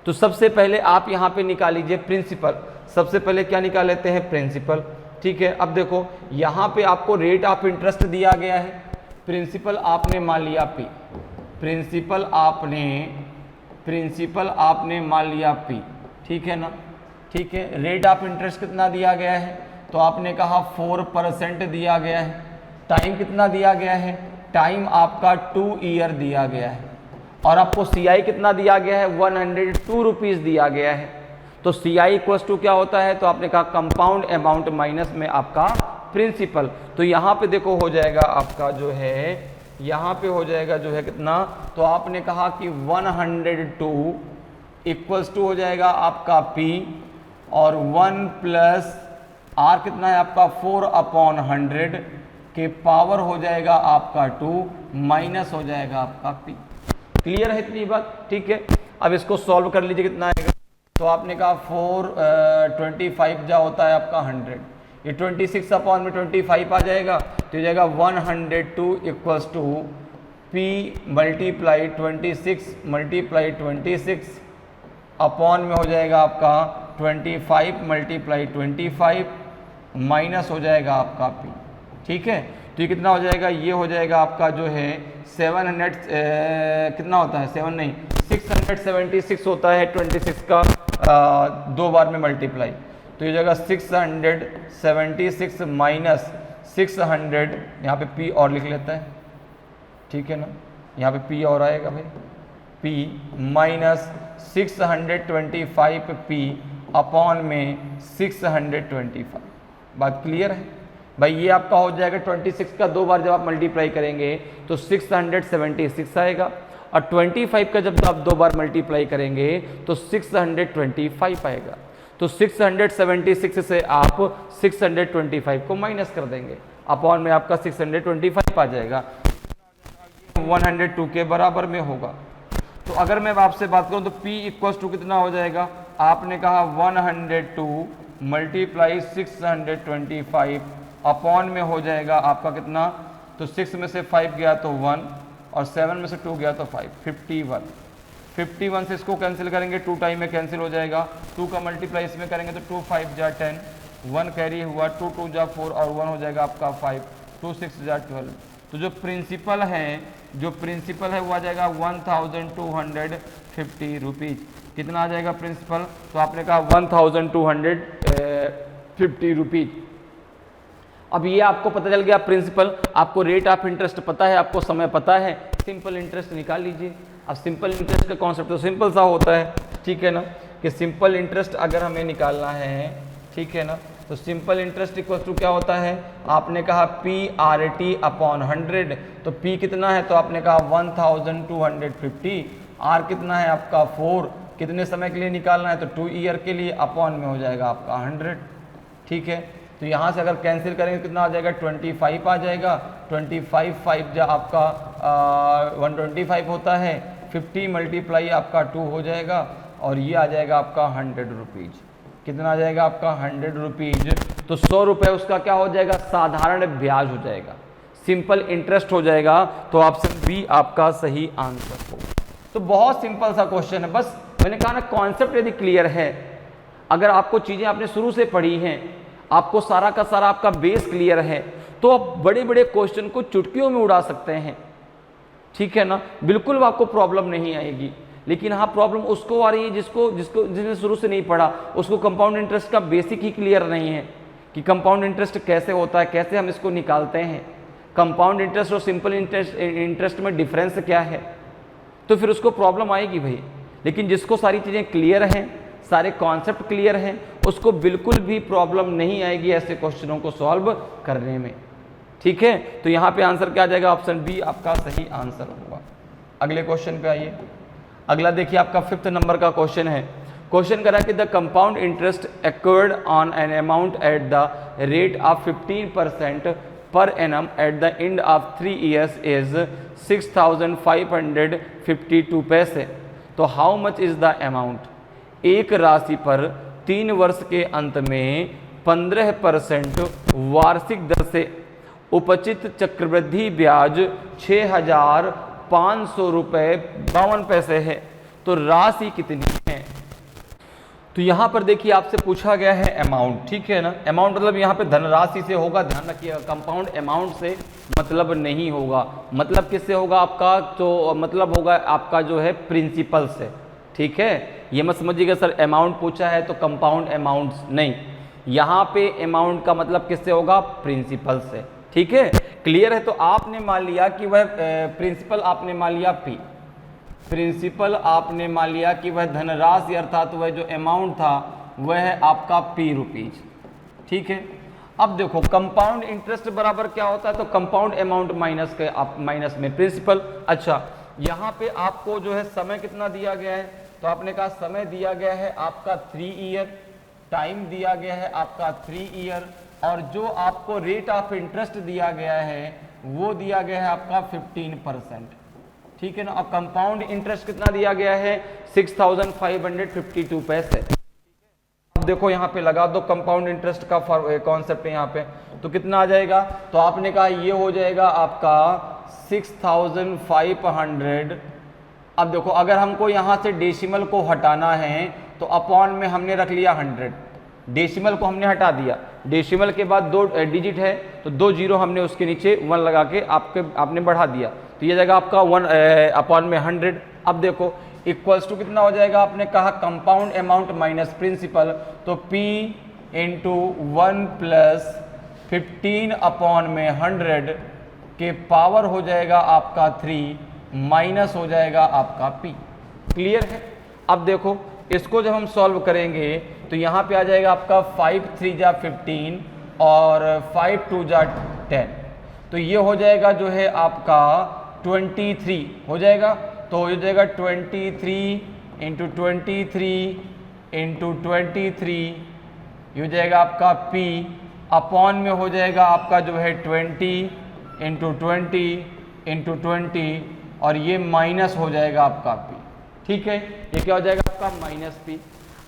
तो सबसे पहले आप यहाँ पे निकाल लीजिए प्रिंसिपल। सबसे पहले क्या निकाल लेते हैं, प्रिंसिपल। ठीक है, अब देखो यहाँ पे आपको रेट ऑफ इंटरेस्ट दिया गया है। प्रिंसिपल आपने मान लिया पी, प्रिंसिपल आपने मान लिया पी। ठीक है ना, ठीक है। रेट ऑफ इंटरेस्ट कितना दिया गया है, तो आपने कहा 4% दिया गया है। टाइम कितना दिया गया है, टाइम आपका 2 ईयर दिया गया है। और आपको CI कितना दिया गया है, 102 रुपीज़ दिया गया है। तो CI इक्वल्स टू क्या होता है, तो आपने कहा कंपाउंड अमाउंट माइनस में आपका प्रिंसिपल। तो यहाँ पे देखो हो जाएगा आपका जो है, यहाँ पे हो जाएगा जो है कितना, तो आपने कहा कि 102 इक्वल्स टू हो जाएगा आपका P और 1 प्लस R कितना है आपका 4/100 के पावर हो जाएगा आपका 2 माइनस हो जाएगा आपका P। क्लियर है इतनी बात? ठीक है, अब इसको सॉल्व कर लीजिए कितना आएगा। तो आपने कहा 425 जा होता है आपका 100, ये 26 अपॉन में 25 आ जाएगा, तो हो जाएगा 102 equals to P multiply 26 multiply 26 upon में हो जाएगा आपका 25 मल्टीप्लाई 25 माइनस हो जाएगा आपका P। ठीक है, तो ये कितना हो जाएगा, ये हो जाएगा आपका जो है 700 कितना होता है 7 नहीं 676 होता है 26 का 2 बार में मल्टीप्लाई। तो ये जगह 676 माइनस 600, यहाँ पे P और लिख लेता है। ठीक है ना, यहाँ पे P और आएगा भाई, P माइनस 625 P अपॉन में 625। बात क्लियर है भाई? ये आपका हो जाएगा 26 का 2 बार जब आप मल्टीप्लाई करेंगे तो 676 आएगा, और 25 का जब आप 2 बार मल्टीप्लाई करेंगे तो 625 आएगा। तो 676 से आप 625 को माइनस कर देंगे, अपॉन में आपका 625 आ जाएगा, 102 के बराबर में होगा। तो अगर मैं आपसे बात करूं तो P इक्वल्स टू कितना हो जाएगा, आपने कहा 102 मल्टीप्लाई 625 अपॉन में हो जाएगा आपका कितना, तो 6 में से 5 गया तो 1 और 7 में से 2 गया तो 5, 51 से इसको कैंसिल करेंगे, 2 टाइम में कैंसिल हो जाएगा। 2 का मल्टीप्लाई इसमें करेंगे तो 2 5 जा 10, 1 कैरी हुआ, 2 2 जा 4 और 1 हो जाएगा आपका 5, 2 6 जा 12। तो जो प्रिंसिपल है वो आ जाएगा 1250 रुपीज़। कितना आ जाएगा प्रिंसिपल, तो आपने कहा 1250 रुपीज़। अब ये आपको पता चल गया प्रिंसिपल, आपको रेट ऑफ इंटरेस्ट पता है, आपको समय पता है, सिंपल इंटरेस्ट निकाल लीजिए। अब सिंपल इंटरेस्ट का कॉन्सेप्ट तो सिंपल सा होता है। ठीक है ना, कि सिंपल इंटरेस्ट अगर हमें निकालना है ठीक है ना। तो सिंपल इंटरेस्ट इक्वल टू क्या होता है, आपने कहा PRT अपॉन 100, तो P कितना है, तो आपने कहा 1250, R कितना है आपका 4, कितने समय के लिए निकालना है, तो 2 ईयर के लिए, अपॉन में हो जाएगा आपका 100, ठीक है। तो यहाँ से अगर कैंसिल करेंगे कितना आ जाएगा, 25 आ जाएगा, 25 5 जो आपका 125 होता है, 50 मल्टीप्लाई आपका 2 हो जाएगा, और ये आ जाएगा आपका 100 रुपीज़। कितना आ जाएगा आपका 100 रुपीज़। तो 100 रुपये उसका क्या हो जाएगा, साधारण ब्याज हो जाएगा, सिंपल इंटरेस्ट हो जाएगा। तो ऑप्शन बी आपका सही आंसर हो। तो बहुत सिंपल सा क्वेश्चन है, बस मैंने कहा ना कॉन्सेप्ट यदि क्लियर है, अगर आपको चीज़ें आपने शुरू से पढ़ी हैं, आपको सारा का सारा आपका बेस क्लियर है, तो आप बड़े बड़े क्वेश्चन को चुटकियों में उड़ा सकते हैं, ठीक है ना, बिल्कुल आपको प्रॉब्लम नहीं आएगी। लेकिन हाँ प्रॉब्लम उसको आ रही है जिसने शुरू से नहीं पढ़ा, उसको कंपाउंड इंटरेस्ट का बेसिक ही क्लियर नहीं है कि कंपाउंड इंटरेस्ट कैसे होता है, कैसे हम इसको निकालते हैं, कंपाउंड इंटरेस्ट और सिंपल इंटरेस्ट में डिफरेंस क्या है, तो फिर उसको प्रॉब्लम आएगी भाई। लेकिन जिसको सारी चीज़ें क्लियर हैं, सारे कॉन्सेप्ट क्लियर हैं, उसको बिल्कुल भी प्रॉब्लम नहीं आएगी ऐसे क्वेश्चनों को सॉल्व करने में, ठीक है। तो यहाँ पे आंसर क्या आ जाएगा, ऑप्शन बी आपका सही आंसर होगा। अगले क्वेश्चन पे आइए। अगला देखिए आपका 5th नंबर का क्वेश्चन है। क्वेश्चन करा कि the compound interest acquired on an amount at the rate of 15% per annum eight the end of 3 years is 6552 पैसे। तो how much is the amount. एक राशि पर 3 वर्ष के अंत में 15% वार्षिक दर से उपचित चक्रवृद्धि ब्याज 6500 रुपये 52 पैसे है। तो राशि कितनी है। तो यहाँ पर देखिए आपसे पूछा गया है अमाउंट, ठीक है ना। अमाउंट मतलब यहाँ पे धनराशि से होगा, ध्यान रखिएगा, कंपाउंड अमाउंट से मतलब नहीं होगा। मतलब किससे होगा आपका, तो मतलब होगा आपका जो है प्रिंसिपल से, ठीक है। ये मत समझिएगा सर अमाउंट पूछा है तो कंपाउंड अमाउंट नहीं, यहाँ पे अमाउंट का मतलब किससे होगा, प्रिंसिपल से, ठीक है। क्लियर है। तो आपने मान लिया कि वह प्रिंसिपल आपने मान लिया P, प्रिंसिपल आपने मान लिया कि वह धनराशि अर्थात वह जो अमाउंट था वह है आपका P रुपीज, ठीक है। अब देखो कंपाउंड इंटरेस्ट बराबर क्या होता है, तो कंपाउंड अमाउंट माइनस में प्रिंसिपल। अच्छा यहाँ पे आपको जो है समय कितना दिया गया है, तो आपने कहा समय दिया गया है आपका 3 ईयर, टाइम दिया गया है आपका 3 ईयर, और जो आपको रेट ऑफ इंटरेस्ट दिया गया है वो दिया गया है आपका 15%, ठीक है ना। अब कंपाउंड इंटरेस्ट कितना दिया गया है, 6552 पैसे। अब देखो यहाँ पे लगा दो कंपाउंड इंटरेस्ट का कॉन्सेप्ट है यहाँ पे, तो कितना आ जाएगा, तो आपने कहा ये हो जाएगा आपका 6500। अब देखो अगर हमको यहाँ से डेसिमल को हटाना है तो अपॉन में हमने रख लिया 100, डेसिमल को हमने हटा दिया, डेसिमल के बाद 2 डिजिट है तो 2 जीरो हमने उसके नीचे 1 लगा के आपने बढ़ा दिया, तो ये जाएगा आपका 1 अपॉन में 100। अब देखो इक्वल्स टू कितना हो जाएगा, आपने कहा कंपाउंड अमाउंट माइनस प्रिंसिपल, तो P इंटू 1 प्लस 15 अपॉन में 100 के पावर हो जाएगा आपका 3 माइनस हो जाएगा आपका P। क्लियर है। अब देखो इसको जब हम सॉल्व करेंगे तो यहाँ पे आ जाएगा आपका 5 3 जा 15 और 5 2 जा 10, तो ये हो जाएगा जो है आपका 23 हो जाएगा। तो हो जाएगा 23 इंटू 23 इंटू 23, ये हो जाएगा आपका P अपॉन में हो जाएगा आपका जो है 20 इंटू 20 इंटू 20, और ये माइनस हो जाएगा आपका P, ठीक है। ये क्या हो जाएगा आपका माइनस P।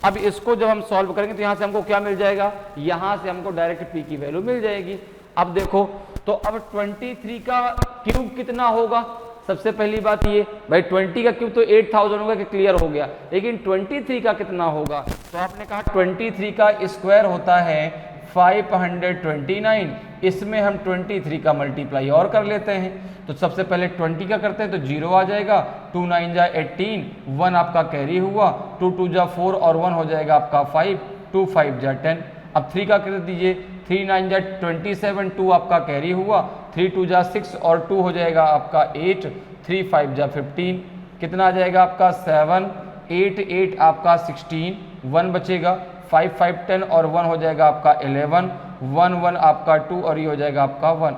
अब इसको जब हम सॉल्व करेंगे तो यहाँ से हमको क्या मिल जाएगा, यहाँ से हमको डायरेक्ट P की वैल्यू मिल जाएगी। अब देखो तो अब 23 का क्यूब कितना होगा, सबसे पहली बात ये भाई 20 का क्यूब तो 8000 होगा कि क्लियर हो गया, लेकिन 23 का कितना होगा, तो आपने कहा 23 का स्क्वायर होता है 529, इसमें हम 23 का मल्टीप्लाई और कर लेते हैं। तो सबसे पहले 20 का करते हैं तो 0 आ जाएगा, 2 9 जा 18, 1 आपका कैरी हुआ, 2 2 जा 4 और 1 हो जाएगा आपका 5, 2 5 जा 10। अब 3 का कर दीजिए, 3 9 जा 27, 2 आपका कैरी हुआ, 3 2 जा 6 और 2 हो जाएगा आपका 8, 3 5 जा 15, कितना आ जाएगा आपका 7, 8 8 आपका 16, 1 बचेगा, 5 5 10 और 1 हो जाएगा आपका 11, 1 1 आपका 2 और ये हो जाएगा आपका 1।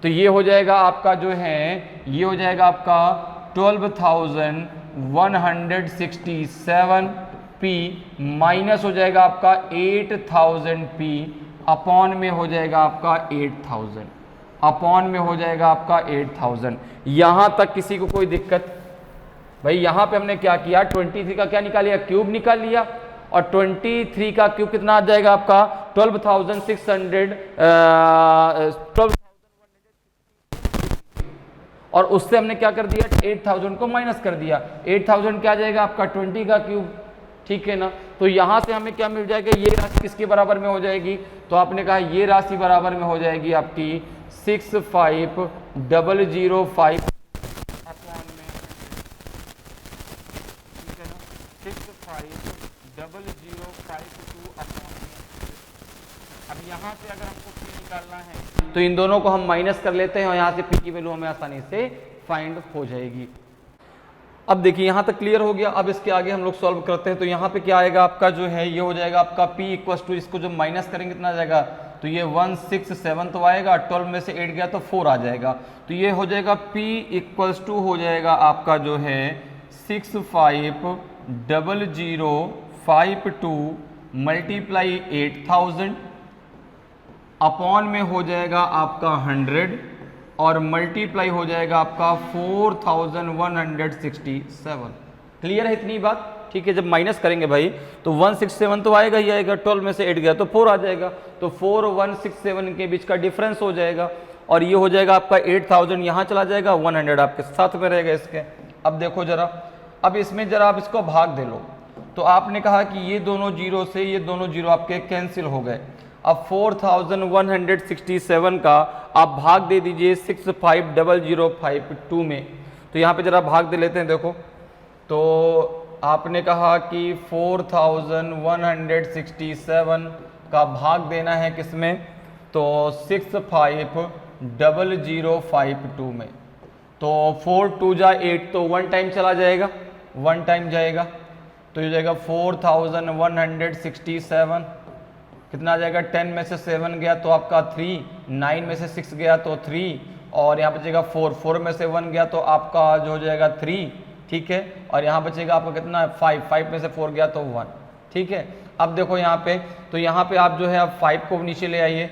तो ये हो जाएगा आपका जो है, ये हो जाएगा आपका 12,167 P माइनस हो जाएगा आपका 8,000 P अपॉन में हो जाएगा आपका 8,000, अपॉन में हो जाएगा आपका 8,000। यहां तक किसी को कोई दिक्कत? भाई यहां पे हमने क्या किया, 23 का क्या निकाल लिया, क्यूब निकाल लिया, और 23 का क्यूब कितना आ जाएगा आपका 12,160 और उससे हमने क्या कर दिया, 8,000 को माइनस कर दिया। 8,000 क्या आ जाएगा आपका 20 का क्यूब, ठीक है ना। तो यहां से हमें क्या मिल जाएगा, ये राशि किसके बराबर में हो जाएगी, तो आपने कहा ये राशि बराबर में हो जाएगी आपकी 65,005 अपॉन में, ठीक है ना, 65,052 अपॉन में। अब यहाँ से अगर हमको P निकालना है तो इन दोनों को हम माइनस कर लेते हैं और यहाँ से P की वैल्यू हमें आसानी से फाइंड हो जाएगी। अब देखिए यहाँ तक क्लियर हो गया। अब इसके आगे हम लोग सॉल्व करते हैं। तो यहाँ पे क्या आएगा आपका जो है, ये हो जाएगा आपका P इक्वल्स टू, इसको जब माइनस करेंगे कितना आ जाएगा, तो ये 167 तो आएगा, 12 में से 8 गया तो 4 आ जाएगा। तो ये हो जाएगा P इक्वल्स टू हो जाएगा आपका जो है 65,052 मल्टीप्लाई 8,000 अपॉन में हो जाएगा आपका 100 और मल्टीप्लाई हो जाएगा आपका 4,167। क्लियर है इतनी बात? ठीक है, जब माइनस करेंगे भाई तो 167 तो आएगा ही आएगा, 12 में से 8 गया तो 4 आ जाएगा, तो 4 167 के बीच का डिफरेंस हो जाएगा और ये हो जाएगा आपका 8,000 यहाँ चला जाएगा, 100 आपके साथ में रहेगा इसके। अब देखो जरा, अब इसमें जरा आप इसको भाग दे लो। तो आपने कहा कि ये दोनों जीरो से ये दोनों जीरो आपके कैंसिल हो गए। अब 4,167 का आप भाग दे दीजिए 65,052 में। तो यहाँ पे जरा भाग दे लेते हैं। देखो तो आपने कहा कि 4,167 का भाग देना है किसमें, तो 65,052 में। तो 4 2 जा 8 तो 1 टाइम चला जाएगा, 1 टाइम जाएगा, तो ये जाएगा 4,167 कितना आ जाएगा, 10 में से 7 गया तो आपका 3, 9 में से 6 गया तो 3 और यहाँ बचेगा 4, 4 में से 1 गया तो आपका जो हो जाएगा 3, ठीक है, और यहाँ बचेगा आपका कितना 5, 5 में से 4 गया तो 1, ठीक है। अब देखो यहाँ पे, तो यहाँ पे आप जो है अब 5 को नीचे ले आइए,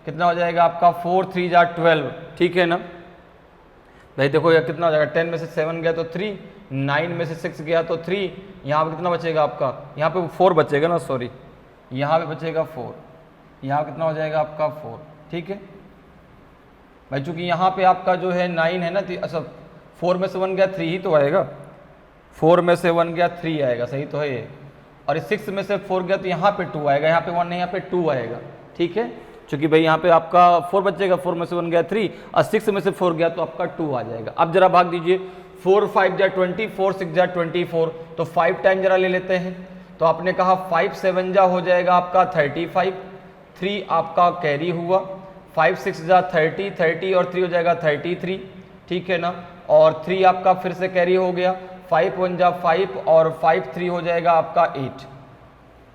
कितना हो जाएगा आपका 4 3 जा 12, ठीक है ना भाई। देखो यह कितना हो जाएगा, 10 में से 7 गया तो 3, 9 में से 6 गया तो 3, यहाँ पे कितना बचेगा आपका, यहाँ पे 4 बचेगा ना, सॉरी यहाँ पे बचेगा 4, यहाँ कितना हो जाएगा आपका 4, ठीक है भाई। चूंकि यहाँ पे आपका जो है 9 है ना, अच्छा 4 में से 1 गया 3 ही तो आएगा, 4 में से 1 गया 3 आएगा, सही तो है ये। और 6 में से 4 गया तो यहाँ पे 2 आएगा, यहाँ पे 1 नहीं यहाँ पे 2 आएगा, ठीक है। चूंकि भाई यहाँ पे आपका 4 बचेगा, 4 में से 1 गया 3 और 6 में से 4 गया तो आपका 2 आ जाएगा। अब जरा भाग दीजिए, 4 5 जा 20, 4 6 जा 24, तो 5 टाइम जरा ले लेते हैं। तो आपने कहा 5 7 जा हो जाएगा आपका 35, 3 आपका कैरी हुआ, 5 6 जा 30, 30 और 3 हो जाएगा 33, ठीक है ना, और 3 आपका फिर से कैरी हो गया, 5 1 जा 5 और 5 3 हो जाएगा आपका 8,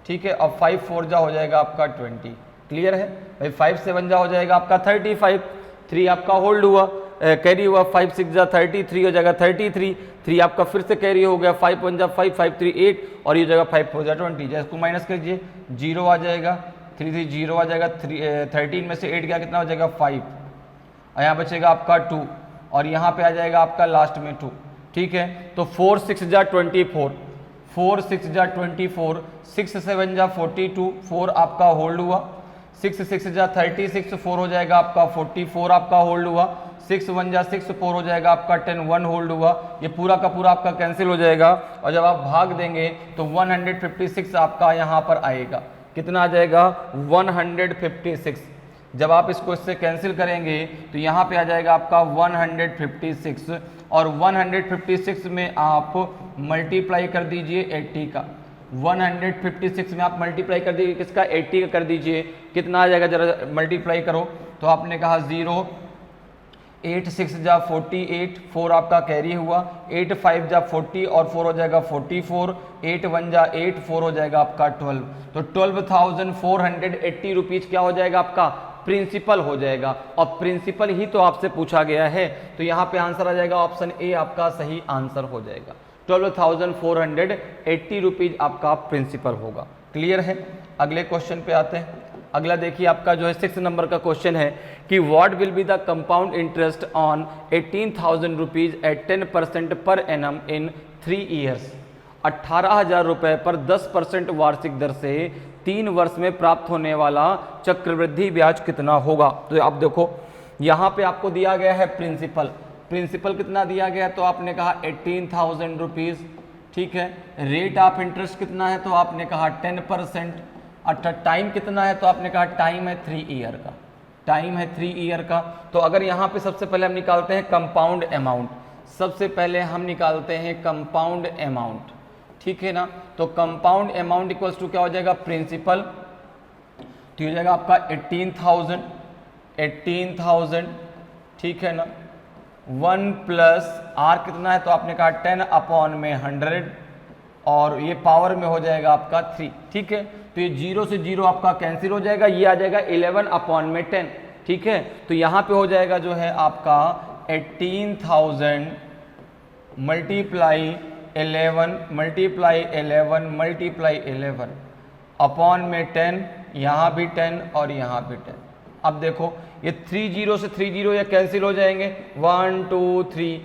ठीक है, और 5 4 जा हो जाएगा आपका 20। क्लियर है भाई। 5 7 जा हो जाएगा आपका 35, 3 आपका होल्ड हुआ, कैरी हुआ, 5 6 जा 30, 3 हो जाएगा 33, 3 आपका फिर से कैरी हो गया, 5 1 जा 5, 5 3 8 और ये जगह 5 4 जा 20। जैसे इसको माइनस कर लीजिए, 0 आ जाएगा, 3 3 0 आ जाएगा, 13 में से 8 गया कितना हो जाएगा 5 और यहाँ बचेगा आपका 2 और यहाँ पे आ जाएगा आपका लास्ट में 2, ठीक है। तो 4 6 जा 24, 4 6 जा 24, 6 7 जा 42, 4 आपका होल्ड हुआ, 6 6 जा 36, 4 हो जाएगा आपका 44 आपका होल्ड हुआ, 6 1 जा 6, 4 हो जाएगा आपका 10, 1 होल्ड हुआ, ये पूरा का पूरा आपका कैंसिल हो जाएगा और जब आप भाग देंगे तो 156 आपका यहाँ पर आएगा। कितना आ जाएगा 156। जब आप इसको इससे कैंसिल करेंगे तो यहाँ पे आ जाएगा आपका 156 और 156 में आप मल्टीप्लाई कर दीजिए 80 का, 156 में आप मल्टीप्लाई कर दीजिए किसका 80 का कर दीजिए, कितना आ जाएगा जरा मल्टीप्लाई करो। तो आपने कहा 0 8 6 जा 48, 4 आपका कैरी हुआ, 8 5 जा 40 और 4 हो जाएगा 44, 8 1 जा 8, 4 हो जाएगा आपका 12। तो 12,480 रुपीज़ क्या हो जाएगा आपका प्रिंसिपल हो जाएगा, और प्रिंसिपल ही तो आपसे पूछा गया है, तो यहाँ पे आंसर आ जाएगा ऑप्शन ए आपका सही आंसर हो जाएगा। 12,480 रुपीज़ आपका प्रिंसिपल होगा। क्लियर है। अगले क्वेश्चन पे आते हैं। अगला देखिए आपका जो है 6 नंबर का क्वेश्चन है कि what will be the compound interest on 18,000 rupees at 10% per annum in 3 years. 18,000 रुपये पर 10% वार्षिक दर से 3 वर्ष में प्राप्त होने वाला चक्रवृद्धि ब्याज कितना होगा। तो आप देखो यहाँ पे आपको दिया गया है प्रिंसिपल, प्रिंसिपल कितना दिया गया है, तो आपने कहा 18,000 रुपीज़, ठीक है। रेट ऑफ इंटरेस्ट कितना है, तो आपने कहा 10%। अर्थात टाइम कितना है, तो आपने कहा टाइम है 3 ईयर का, टाइम है 3 ईयर का। तो अगर यहाँ पे सबसे पहले हम निकालते हैं कंपाउंड अमाउंट, सबसे पहले हम निकालते हैं कंपाउंड अमाउंट, ठीक है ना। तो कंपाउंड अमाउंट इक्वल्स टू क्या हो जाएगा प्रिंसिपल, तो हो जाएगा आपका 18,000, ठीक है ना। 1 प्लस आर कितना है, तो आपने कहा 10/100 और ये पावर में हो जाएगा आपका 3, ठीक है। तो ये 0 से 0 आपका कैंसिल हो जाएगा, ये आ जाएगा 11/10, ठीक है। तो यहाँ पे हो जाएगा जो है आपका 18,000 मल्टीप्लाई 11 अपॉन में 10, यहाँ भी 10 और यहाँ भी 10। अब देखो ये 30 से 30 ये कैंसिल हो जाएंगे, 1 2 3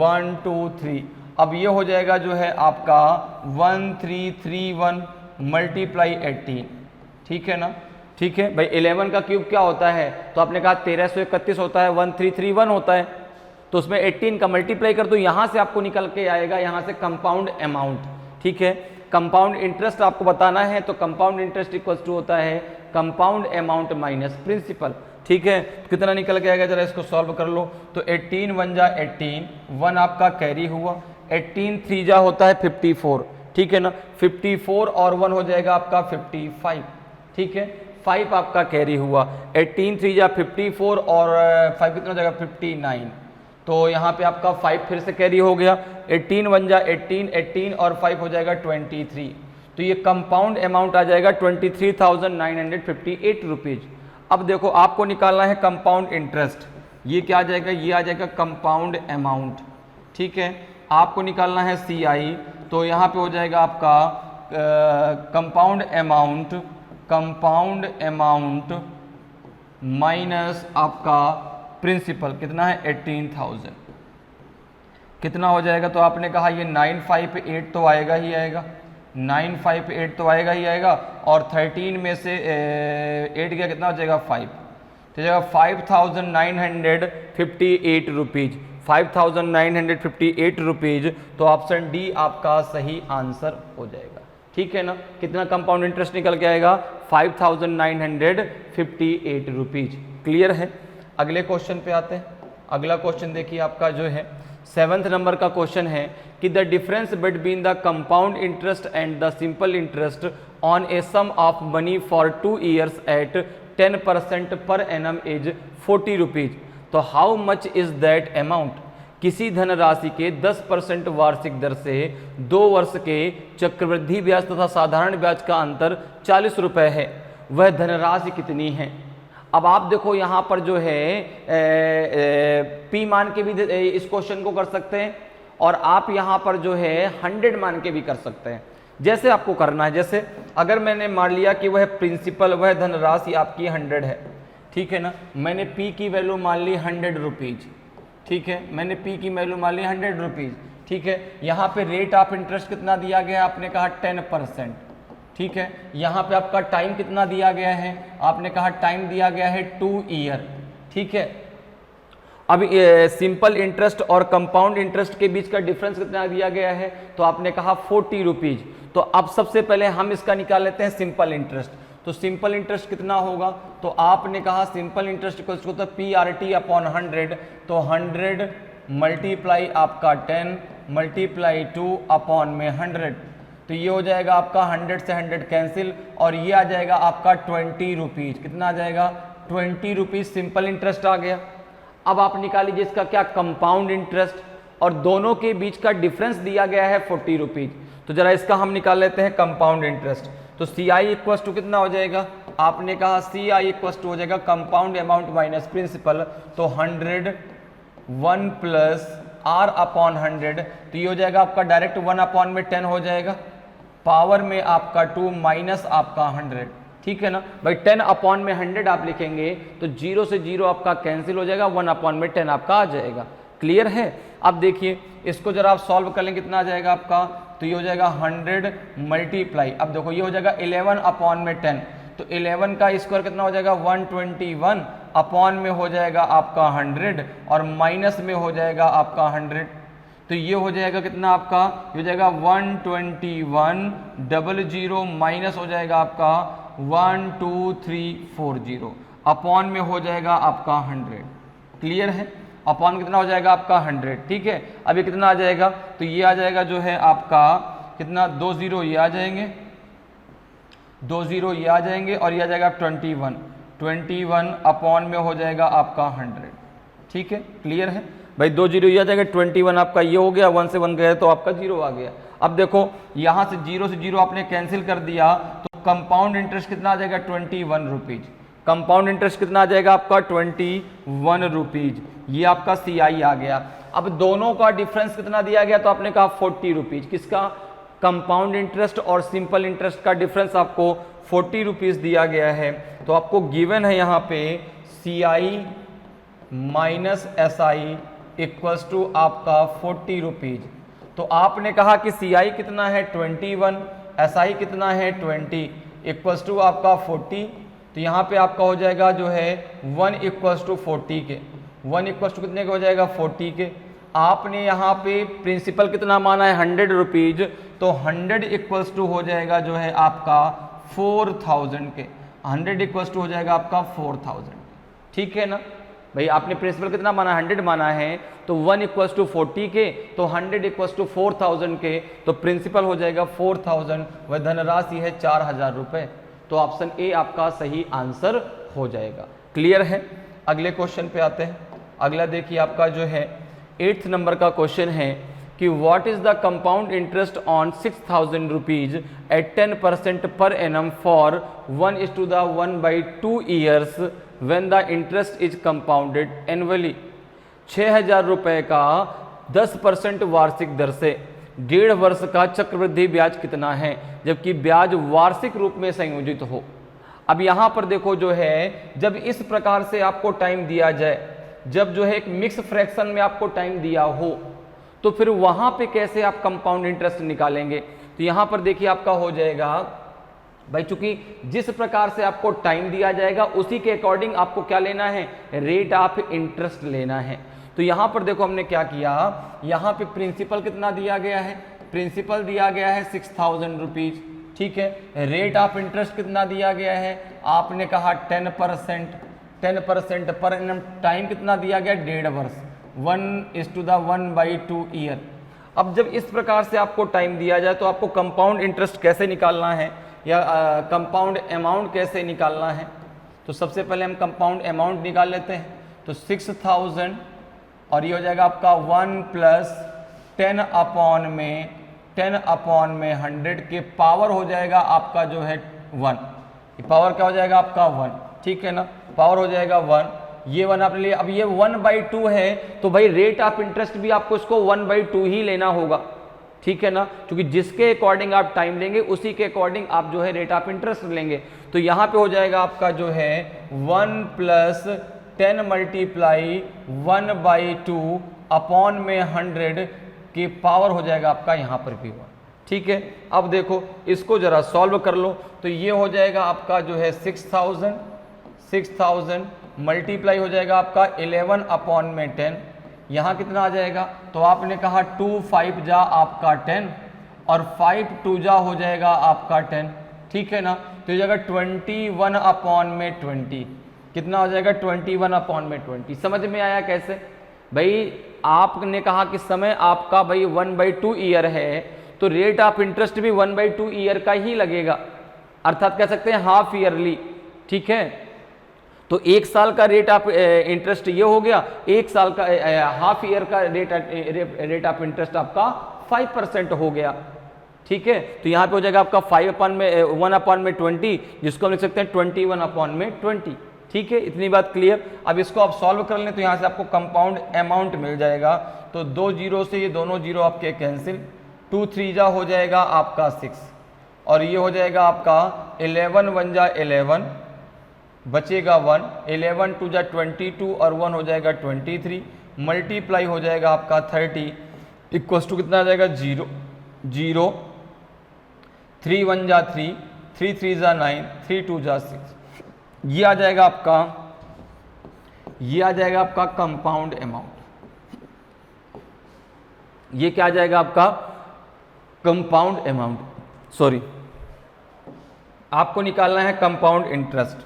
1 2 3। अब ये हो जाएगा जो है आपका 1331 मल्टीप्लाई 18, ठीक है ना, ठीक है भाई। 11 का क्यूब क्या होता है, तो आपने कहा 1331 होता है, 1331 होता है, तो उसमें 18 का मल्टीप्लाई कर दो, यहाँ से आपको निकल के आएगा यहाँ से कंपाउंड अमाउंट, ठीक है। कंपाउंड इंटरेस्ट आपको बताना है, तो कंपाउंड इंटरेस्ट इक्वल्स टू होता है कंपाउंड अमाउंट माइनस प्रिंसिपल, ठीक है। तो कितना निकल के आएगा, जरा इसको सॉल्व कर लो। तो 18 1 जा 18, 1 आपका कैरी हुआ, 18 3 जा होता है 54, ठीक है ना। 54 और 1 हो जाएगा आपका 55, ठीक है। 5 आपका कैरी हुआ, 18 3 जा 54 और 5 कितना हो जाएगा 59, तो यहाँ पे आपका 5 फिर से कैरी हो गया, 18 1 जा 18, 18 और 5 हो जाएगा 23। तो ये कंपाउंड अमाउंट आ जाएगा 23,958 रुपीज़। अब देखो आपको निकालना है कंपाउंड इंटरेस्ट, ये क्या आ जाएगा, ये आ जाएगा कंपाउंड अमाउंट, ठीक है। आपको निकालना है CI, तो यहाँ पे हो जाएगा आपका कंपाउंड अमाउंट माइनस आपका प्रिंसिपल कितना है 18,000, कितना हो जाएगा, तो आपने कहा ये 958 तो आएगा ही आएगा, 958 तो आएगा ही आएगा, और 13 में से 8 गया कितना हो जाएगा 5, तो जाएगा 5,958 रुपीज़, 5,958 रुपीज़। तो ऑप्शन डी आपका सही आंसर हो जाएगा, ठीक है ना। कितना कंपाउंड इंटरेस्ट निकल के आएगा 5,958 रुपीज़। क्लियर है। अगले क्वेश्चन पे आते हैं। अगला क्वेश्चन देखिए आपका जो है 7th नंबर का क्वेश्चन है कि the difference between the compound interest and the simple interest on a sum of money for 2 years at 10% per annum is 40 rupees. तो how much is that amount. किसी धनराशि के 10% वार्षिक दर से 2 वर्ष के चक्रवृद्धि ब्याज तथा साधारण ब्याज का अंतर 40 रुपये है, वह धनराशि कितनी है। अब आप देखो यहाँ पर जो है P मान के भी इस क्वेश्चन को कर सकते हैं, और आप यहाँ पर जो है 100 मान के भी कर सकते हैं, जैसे आपको करना है। जैसे अगर मैंने मान लिया कि वह प्रिंसिपल, वह धनराशि आपकी 100 है, ठीक है ना। मैंने P की वैल्यू मान ली 100 रुपीज़, ठीक है। मैंने P की वैल्यू मान ली 100 रुपीज़, ठीक है। यहाँ पे रेट ऑफ इंटरेस्ट कितना दिया गया है, आपने कहा 10%, ठीक है। यहाँ पे आपका टाइम कितना दिया गया है, आपने कहा टाइम दिया गया है 2 ईयर, ठीक है। अब सिंपल इंटरेस्ट और कंपाउंड इंटरेस्ट के बीच का डिफरेंस कितना दिया गया है, तो आपने कहा 40 रुपीज़। तो अब सबसे पहले हम इसका निकाल लेते हैं सिंपल इंटरेस्ट। तो सिंपल इंटरेस्ट कितना होगा, तो आपने कहा सिंपल इंटरेस्ट इक्वल्स होता है PRT/100, तो 100 मल्टीप्लाई आपका 10 मल्टीप्लाई 2 अपॉन में 100, तो ये हो जाएगा आपका 100 से 100 कैंसिल, और ये आ जाएगा आपका 20 रुपीज़। कितना आ जाएगा 20 रुपीज़ सिंपल इंटरेस्ट आ गया। अब आप निकालिए इसका क्या, कंपाउंड इंटरेस्ट, और दोनों के बीच का डिफरेंस दिया गया है 40 रुपीज। तो जरा इसका हम निकाल लेते हैं कंपाउंड इंटरेस्ट। तो सी आई इक्वल टू कितना हो जाएगा, आपने कहा सी आई इक्वल टू हो जाएगा कंपाउंड अमाउंट माइनस प्रिंसिपल, तो 100 1 प्लस आर अपॉन 100, तो ये हो जाएगा आपका डायरेक्ट 1 अपॉन में 10 हो जाएगा, पावर में आपका 2 माइनस आपका 100, ठीक है ना भाई। 10 अपॉन में 100 आप लिखेंगे तो 0 से 0 आपका कैंसिल हो जाएगा, 1 अपॉन में 10 आपका आ जाएगा। क्लियर है। अब देखिए इसको जरा आप सॉल्व कर लें, कितना आ जाएगा आपका, तो ये हो जाएगा 100 मल्टीप्लाई, अब देखो ये हो जाएगा 11 अपॉन में 10, तो 11 का स्क्वायर कितना हो जाएगा 121, अपॉन में हो जाएगा आपका 100 और माइनस में हो जाएगा आपका 100, तो ये हो जाएगा कितना आपका, ये हो जाएगा 121 00 माइनस हो जाएगा आपका 12340, अपॉन में हो जाएगा आपका 100। क्लियर है। अपॉन कितना हो जाएगा आपका 100, ठीक है। अभी कितना आ जाएगा, तो ये आ जाएगा जो है आपका कितना, 2 0 ये आ जाएंगे, 2 0 ये आ जाएंगे, और ये आ जाएगा 21 अपॉन में हो जाएगा आपका 100, ठीक है। क्लियर है भाई, 2 0 ये आ जाएगा, 21 आपका ये हो गया, 1 से 1 गया तो आपका 0 आ गया। अब देखो यहाँ से 0 आपने कैंसिल कर दिया, तो कंपाउंड इंटरेस्ट कितना आ जाएगा 21 रुपीज, कंपाउंड इंटरेस्ट कितना आ जाएगा आपका 21 रुपीज, ये आपका सी आई आ गया। अब दोनों का डिफरेंस कितना दिया गया, तो आपने कहा 40 रुपीज, किसका, कंपाउंड इंटरेस्ट और सिंपल इंटरेस्ट का डिफरेंस आपको 40 रुपीज दिया गया है। तो आपको गिवन है यहाँ पे C I minus S I equals to आपका 40 रुपीज। तो आपने कहा कि सी आई कितना है 21, एस आई कितना है 20, इक्वल्स टू आपका 40, तो यहाँ पे आपका हो जाएगा जो है 1 इक्वल्स टू 40 के, 1 इक्वल्स टू कितने के हो जाएगा 40 के। आपने यहाँ पे प्रिंसिपल कितना माना है 100 रुपीज, तो 100 इक्वल्स टू हो जाएगा जो है आपका 4000 के, 100 इक्वल्स टू हो जाएगा आपका 4000, ठीक है ना भाई। आपने प्रिंसिपल कितना माना 100 माना है, तो 1 इक्वल्स टू 40 के, तो 100 इक्वल्स टू 4000 के, तो प्रिंसिपल हो जाएगा 4000, वह धनराशि है 4000 रुपये। तो ऑप्शन ए आपका सही आंसर हो जाएगा। क्लियर है। अगले क्वेश्चन पे आते हैं। अगला देखिए आपका जो है 8th नंबर का क्वेश्चन है कि what is the compound interest on 6000 rupees at 10% per annum for 1:1/2 years when the interest is compounded annually. 6000 रुपये का 10% वार्षिक दर से 1.5 वर्ष का चक्रवृद्धि ब्याज कितना है, जबकि ब्याज वार्षिक रूप में संयोजित हो। अब यहाँ पर देखो जो है, जब इस प्रकार से आपको टाइम दिया जाए, जब जो है एक मिक्स फ्रैक्शन में आपको टाइम दिया हो, तो फिर वहाँ पे कैसे आप कंपाउंड इंटरेस्ट निकालेंगे। तो यहाँ पर देखिए आपका हो जाएगा भाई, चूंकि जिस प्रकार से आपको टाइम दिया जाएगा उसी के अकॉर्डिंग आपको क्या लेना है, रेट ऑफ इंटरेस्ट लेना है। तो यहाँ पर देखो हमने क्या किया, यहाँ पे प्रिंसिपल कितना दिया गया है, प्रिंसिपल दिया गया है 6000 रुपीज, ठीक है। रेट ऑफ इंटरेस्ट कितना दिया गया है, आपने कहा 10% पर एनम, टाइम कितना दिया गया 1.5 वर्ष, 1:1/2 ईयर। अब जब इस प्रकार से आपको टाइम दिया जाए तो आपको कंपाउंड इंटरेस्ट कैसे निकालना है, या कंपाउंड अमाउंट कैसे निकालना है। तो सबसे पहले हम कंपाउंड अमाउंट निकाल लेते हैं। तो 6000 और ये हो जाएगा आपका 1 + 10 अपॉन में 100 के पावर हो जाएगा आपका जो है 1, ये पावर क्या हो जाएगा आपका 1, ठीक है ना, पावर हो जाएगा 1, ये 1 आपने लिया। अब ये 1/2 है, तो भाई रेट ऑफ इंटरेस्ट भी आपको इसको 1/2 ही लेना होगा, ठीक है ना, क्योंकि जिसके अकॉर्डिंग आप टाइम लेंगे उसी के अकॉर्डिंग आप जो है रेट ऑफ इंटरेस्ट लेंगे। तो यहाँ पे हो जाएगा आपका जो है 1 + 10 × 1/2 अपॉन में 100 की पावर हो जाएगा आपका यहाँ पर भी 1, ठीक है। अब देखो इसको जरा सॉल्व कर लो, तो ये हो जाएगा आपका जो है 6000 मल्टीप्लाई हो जाएगा आपका 11 अपॉन में 10, यहाँ कितना आ जाएगा, तो आपने कहा 2 5 जा आपका 10 और 5 2 जा हो जाएगा आपका 10, ठीक है ना। तो ये जाएगा 21 अपॉन में 20, कितना हो जाएगा 21 अपॉन में 20। समझ में आया कैसे भाई, आपने कहा कि समय आपका भाई 1/2 ईयर है, तो रेट ऑफ इंटरेस्ट भी 1/2 ईयर का ही लगेगा, अर्थात कह सकते हैं हाफ ईयरली, ठीक है। तो एक साल का रेट ऑफ इंटरेस्ट ये हो गया, एक साल का हाफ ईयर का रेट ऑफ इंटरेस्ट आपका 5% हो गया। ठीक है, तो यहाँ पे हो जाएगा आपका 1/20, जिसको हम लिख सकते हैं 21/20। ठीक है, इतनी बात क्लियर। अब इसको आप सॉल्व कर लें तो यहाँ से आपको कंपाउंड अमाउंट मिल जाएगा। तो 2 जीरो से ये दोनों जीरो आपके कैंसिल, 2 3 जा हो जाएगा आपका 6, और ये हो जाएगा आपका 11 1 जा 11, बचेगा 1, 11 2 जा 22 और 1 हो जाएगा 23, मल्टीप्लाई हो जाएगा आपका 30 इक्वल्स टू कितना आ जाएगा 0 0, 3 1 जा 3, 3 3 जा 9, 3 2 जा 6। ये आ जाएगा आपका कंपाउंड अमाउंट। ये क्या आ जाएगा आपका कंपाउंड अमाउंट, सॉरी आपको निकालना है कंपाउंड इंटरेस्ट।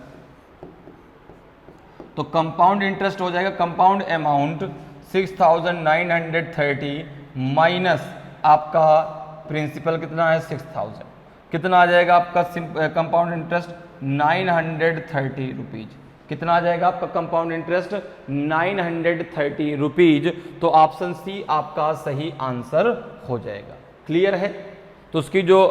तो कंपाउंड इंटरेस्ट हो जाएगा कंपाउंड अमाउंट 6930 माइनस आपका प्रिंसिपल कितना है 6000, कितना आ जाएगा आपका कंपाउंड इंटरेस्ट 930 रुपीज। कितना आ जाएगा आपका कंपाउंड इंटरेस्ट 930 रुपीज। तो ऑप्शन सी आपका सही आंसर हो जाएगा। क्लियर है? तो उसकी जो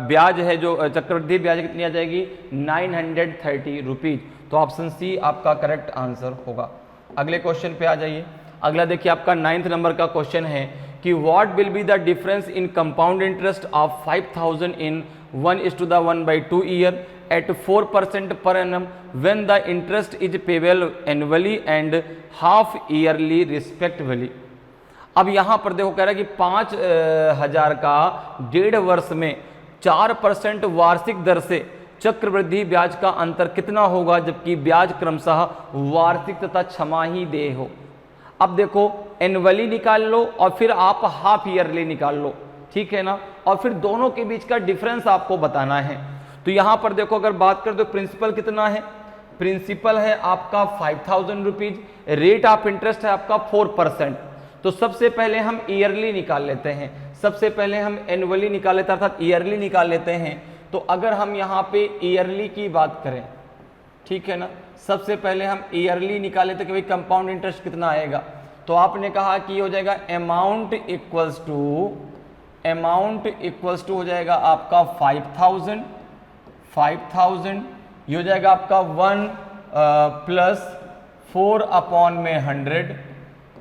ब्याज है, जो चक्रवृद्धि ब्याज कितनी आ जाएगी 930 रुपीज। तो ऑप्शन सी आपका करेक्ट आंसर होगा। अगले क्वेश्चन पे आ जाइए। अगला देखिए आपका 9th नंबर का क्वेश्चन है कि what will be the difference in compound interest of 5000 in 1:1/2 year at 4% per annum when the interest is payable annually and half yearly respectively। अब यहाँ पर देखो कह रहा है कि 5000 का 1.5 वर्ष में 4% वार्षिक दर से चक्रवृद्धि ब्याज का अंतर कितना होगा जबकि ब्याज क्रमशः वार्षिक तथा छमाही देय हो। अब देखो एनुअली निकाल लो और फिर आप हाफ ईयरली निकाल लो, ठीक है ना, और फिर दोनों के बीच का डिफरेंस आपको बताना है। तो यहां पर देखो अगर बात करें तो प्रिंसिपल कितना है, प्रिंसिपल है आपका 5000 रुपीज, रेट ऑफ इंटरेस्ट है आपका 4%। तो सबसे पहले हम ईयरली निकाल लेते हैं, सबसे पहले हम एनुअली निकाल लेते हैं अर्थात ईयरली निकाल लेते हैं। तो अगर हम यहाँ पे ईयरली की बात करें, ठीक है ना, सबसे पहले हम ईयरली निकाल लेते कि भाई कंपाउंड इंटरेस्ट कितना आएगा। तो आपने कहा कि हो जाएगा अमाउंट इक्वल्स टू हो जाएगा आपका 5000, ये हो जाएगा आपका 1 + 4/100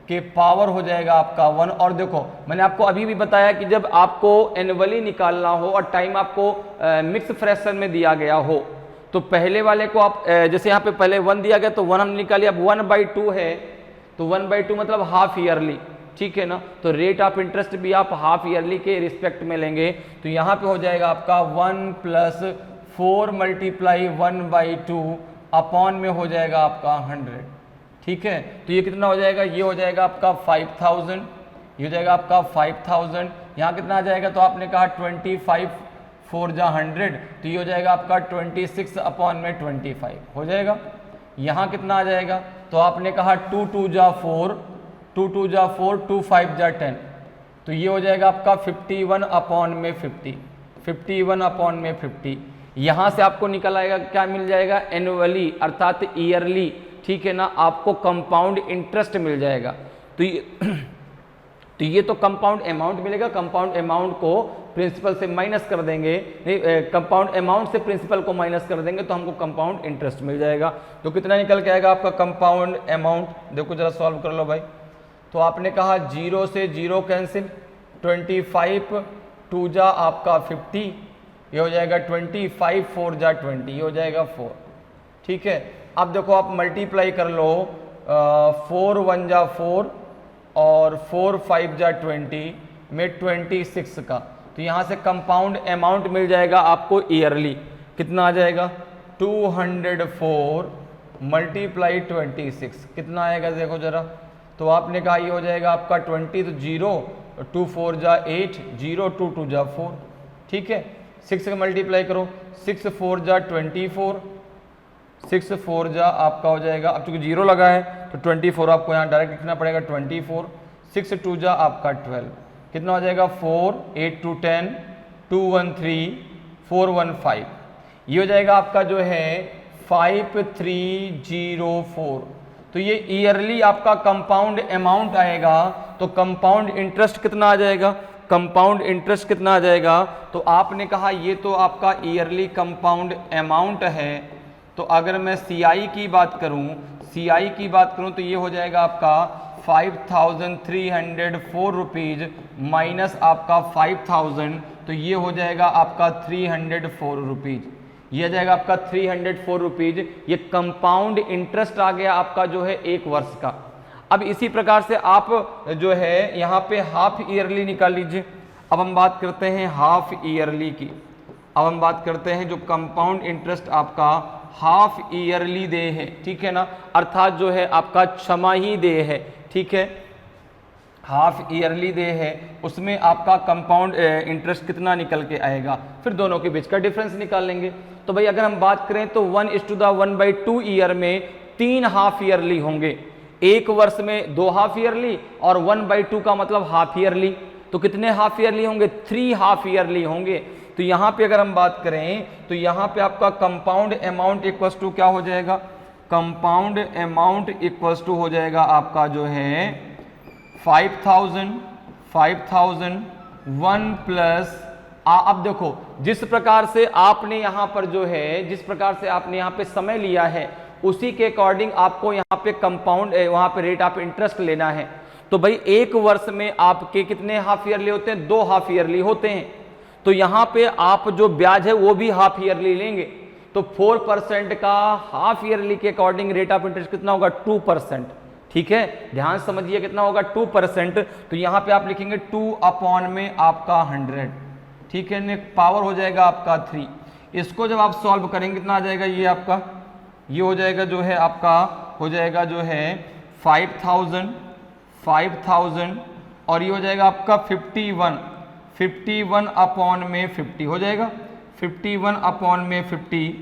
के पावर हो जाएगा आपका 1। और देखो मैंने आपको अभी भी बताया कि जब आपको एनुअली निकालना हो और टाइम आपको मिक्स फ्रैक्शन में दिया गया हो तो पहले वाले को आप जैसे यहाँ पे पहले 1 दिया गया तो 1 हमने निकाली, अब 1/2 है तो 1/2 मतलब हाफ ईयरली, ठीक है ना। तो रेट ऑफ इंटरेस्ट भी आप हाफ ईयरली के रिस्पेक्ट में लेंगे। तो यहाँ पे हो जाएगा आपका 1 + 4 × 1/2 अपॉन में हो जाएगा आपका 100, ठीक है। तो ये कितना हो जाएगा, ये हो जाएगा आपका 5000, ये हो जाएगा आपका 5000, यहाँ कितना आ जाएगा तो आपने कहा 25 4 जा 100, तो ये हो जाएगा आपका 26/25 हो जाएगा। यहाँ कितना आ जाएगा तो आपने कहा 2 2 जा 4, 2 2 जा 4, 2 5 जा 10, तो ये हो जाएगा आपका 51/50, 51/50। यहाँ से आपको निकल आएगा क्या मिल जाएगा एनुअली अर्थात ईयरली, ठीक है ना, आपको कंपाउंड इंटरेस्ट मिल जाएगा। तो ये तो कंपाउंड अमाउंट मिलेगा, कंपाउंड अमाउंट को प्रिंसिपल से माइनस कर देंगे, कंपाउंड अमाउंट से प्रिंसिपल को माइनस कर देंगे तो हमको कंपाउंड इंटरेस्ट मिल जाएगा। तो कितना निकल के आएगा आपका कंपाउंड अमाउंट, देखो जरा सॉल्व कर लो भाई। तो आपने कहा 0 से 0 कैंसिल, 25 2 जा आपका 50, ये हो जाएगा 25 4 जा 20, ये हो जाएगा 4, ठीक है। अब देखो आप मल्टीप्लाई कर लो, 4 1 जा 4 और 4 5 जा 20 में 26 का, तो यहाँ से कंपाउंड अमाउंट मिल जाएगा आपको ईयरली, कितना आ जाएगा 204 × 26, कितना आएगा देखो जरा। तो आपने कहा ये हो जाएगा आपका 20, तो 0 2 4 जा 8, 0 2 2 जा 4, ठीक है। 6 का मल्टीप्लाई करो, 6 4 जा 24, 6 4 जा आपका हो जाएगा, अब चूंकि 0 लगा है तो 24 आपको यहाँ डायरेक्ट लिखना पड़ेगा 24, 6 2 जा आपका 12, कितना हो जाएगा 4 8 2 10, 2 1 3 4 1 5, ये हो जाएगा आपका जो है 5304। तो ये ईयरली आपका कंपाउंड अमाउंट आएगा। तो कंपाउंड इंटरेस्ट कितना आ जाएगा, कंपाउंड इंटरेस्ट कितना आ जाएगा, तो आपने कहा ये तो आपका ईयरली कंपाउंड अमाउंट है। तो अगर मैं CI की बात करूं, CI की बात करूं तो ये हो जाएगा आपका 5304 रुपीज़ माइनस आपका 5000, तो ये हो जाएगा आपका 304 रुपीज़। ये आ जाएगा आपका 304 रुपीज़। ये कंपाउंड इंटरेस्ट आ गया आपका जो है 1 वर्ष का। अब इसी प्रकार से आप जो है यहाँ पे हाफ ईयरली निकाल लीजिए। अब हम बात करते हैं हाफ ईयरली की। अब हम बात करते हैं जो कंपाउंड इंटरेस्ट आपका हाफ ईयरली दे है, ठीक है ना, अर्थात जो है आपका छमाही दे है, ठीक है, हाफ ईयरली दे है, उसमें आपका कंपाउंड इंटरेस्ट कितना निकल के आएगा, फिर दोनों के बीच का डिफरेंस निकाल लेंगे। तो भाई अगर हम बात करें तो 1:1/2 ईयर में 3 हाफ ईयरली होंगे, 1 वर्ष में 2 हाफ ईयरली और 1/2 का मतलब हाफ ईयरली। तो कितने हाफ ईयरली होंगे, 3 हाफ ईयरली होंगे। तो यहाँ पे अगर हम बात करें तो यहाँ पे आपका कंपाउंड अमाउंट इक्वल्स टू क्या हो जाएगा, कंपाउंड अमाउंट इक्वल्स टू हो जाएगा आपका जो है 5000 1 प्लस अब देखो जिस प्रकार से आपने यहाँ पर जो है, जिस प्रकार से आपने यहाँ पे समय लिया है उसी के अकॉर्डिंग आपको यहाँ पे कंपाउंड वहाँ पे रेट ऑफ इंटरेस्ट लेना है। तो भाई 1 वर्ष में आपके कितने हाफ ईयरली होते हैं, 2 हाफ ईयरली होते हैं। तो यहाँ पे आप जो ब्याज है वो भी हाफ ईयरली लेंगे। तो 4% का हाफ ईयरली के अकॉर्डिंग रेट ऑफ इंटरेस्ट कितना होगा, 2%, ठीक है, ध्यान समझिए कितना होगा 2%। तो यहाँ पे आप लिखेंगे 2 में आपका 100, ठीक है, पावर हो जाएगा आपका 3। इसको जब आप सॉल्व करेंगे कितना आ जाएगा, ये आपका ये हो जाएगा जो है आपका हो जाएगा जो है 5000 और ये हो जाएगा आपका 51 में 50 हो जाएगा, 51 में 50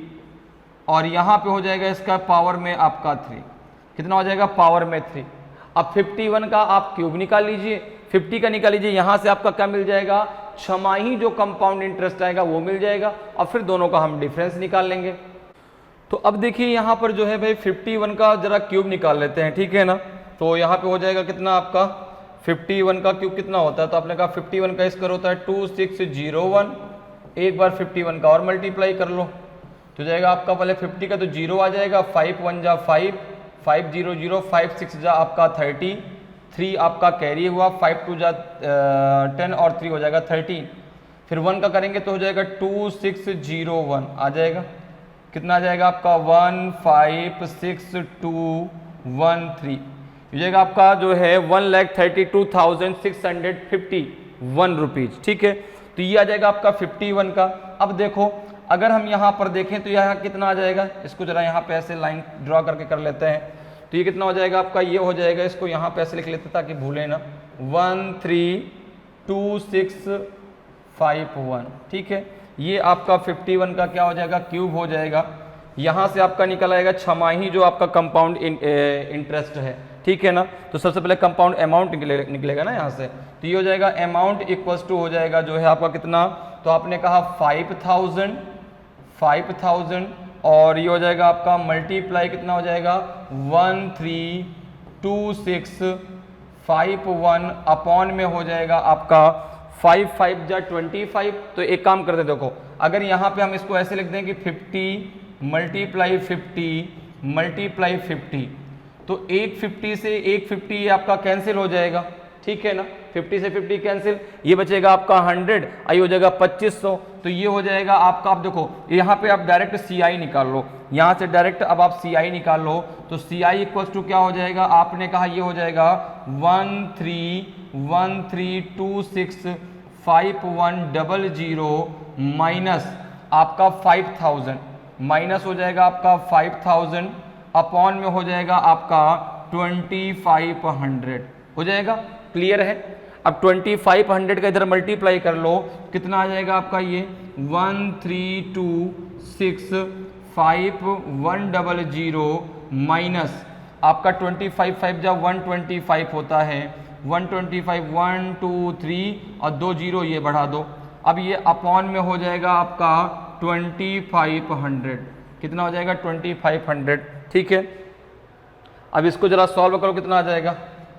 और यहाँ पे हो जाएगा इसका पावर में आपका 3, कितना हो जाएगा पावर में 3। अब 51 का आप क्यूब निकाल लीजिए, 50 का निकाल लीजिए, यहाँ से आपका क्या मिल जाएगा, छमाही जो कंपाउंड इंटरेस्ट आएगा वो मिल जाएगा और फिर दोनों का हम डिफरेंस निकाल लेंगे। तो अब देखिए यहाँ पर जो है भाई 51 का जरा क्यूब निकाल लेते हैं, ठीक है ना। तो यहाँ पे हो जाएगा कितना आपका 51 का क्यूब कितना होता है, तो आपने कहा 51 का स्क्वायर होता है 2601। एक बार 51 का और मल्टीप्लाई कर लो तो जाएगा आपका पहले 50 का तो 0 आ जाएगा, 5 1 जा 5 5 0 0 5 6 जा आपका 30, 3 आपका कैरी हुआ, 5 2 जा 10 और 3 हो जाएगा 13। फिर 1 का करेंगे तो हो जाएगा 2601 आ जाएगा, कितना आ जाएगा आपका 156213 हो जाएगा आपका जो है 1,32,651 रुपीज़, ठीक है। तो ये आ जाएगा आपका 51 का। अब देखो अगर हम यहाँ पर देखें तो यहाँ कितना आ जाएगा, इसको जरा यहाँ पे ऐसे लाइन ड्रॉ करके कर लेते हैं। तो ये कितना हो जाएगा आपका, ये हो जाएगा, इसको यहाँ पे ऐसे लिख लेते ताकि भूलें ना, 132,651, ठीक है। ये आपका 51 का क्या हो जाएगा, क्यूब हो जाएगा। यहाँ से आपका निकल आएगा छमाही जो आपका कंपाउंड इंटरेस्ट है, ठीक है ना। तो सबसे पहले कंपाउंड अमाउंट निकलेगा ना यहाँ से, तो ये हो जाएगा अमाउंट इक्वल्स टू हो जाएगा जो है आपका कितना, तो आपने कहा 5000 और ये हो जाएगा आपका मल्टीप्लाई कितना हो जाएगा 132651 अपॉन में हो जाएगा आपका 5 5 जा 25। तो एक काम करते देखो, अगर यहाँ पे हम इसको ऐसे लिख दें कि 50 मल्टीप्लाई 50 तो 150 से 150 ये आपका कैंसिल हो जाएगा, ठीक है ना, 50 से 50 कैंसिल, ये बचेगा आपका 100, आई हो जाएगा 2500। तो ये हो जाएगा आपका, आप देखो यहाँ पे आप डायरेक्ट CI निकाल लो, यहाँ से डायरेक्ट अब आप CI निकाल लो। तो CI इक्वल्स टू क्या हो जाएगा, आपने कहा ये हो जाएगा 1313265100 माइनस आपका 5000, माइनस हो जाएगा आपका 5000 अपॉन में हो जाएगा आपका 2500 हो जाएगा, क्लियर है। अब 2500 का इधर मल्टीप्लाई कर लो, कितना आ जाएगा आपका ये 132,65100 माइनस आपका 25 5 जा 125 होता है, 125 1 2 3 और 2 0 ये बढ़ा दो। अब ये अपॉन में हो जाएगा आपका 2500, कितना हो जाएगा 2500, ठीक है। अब इसको जरा सॉल्व करो, कितना आ जाएगा,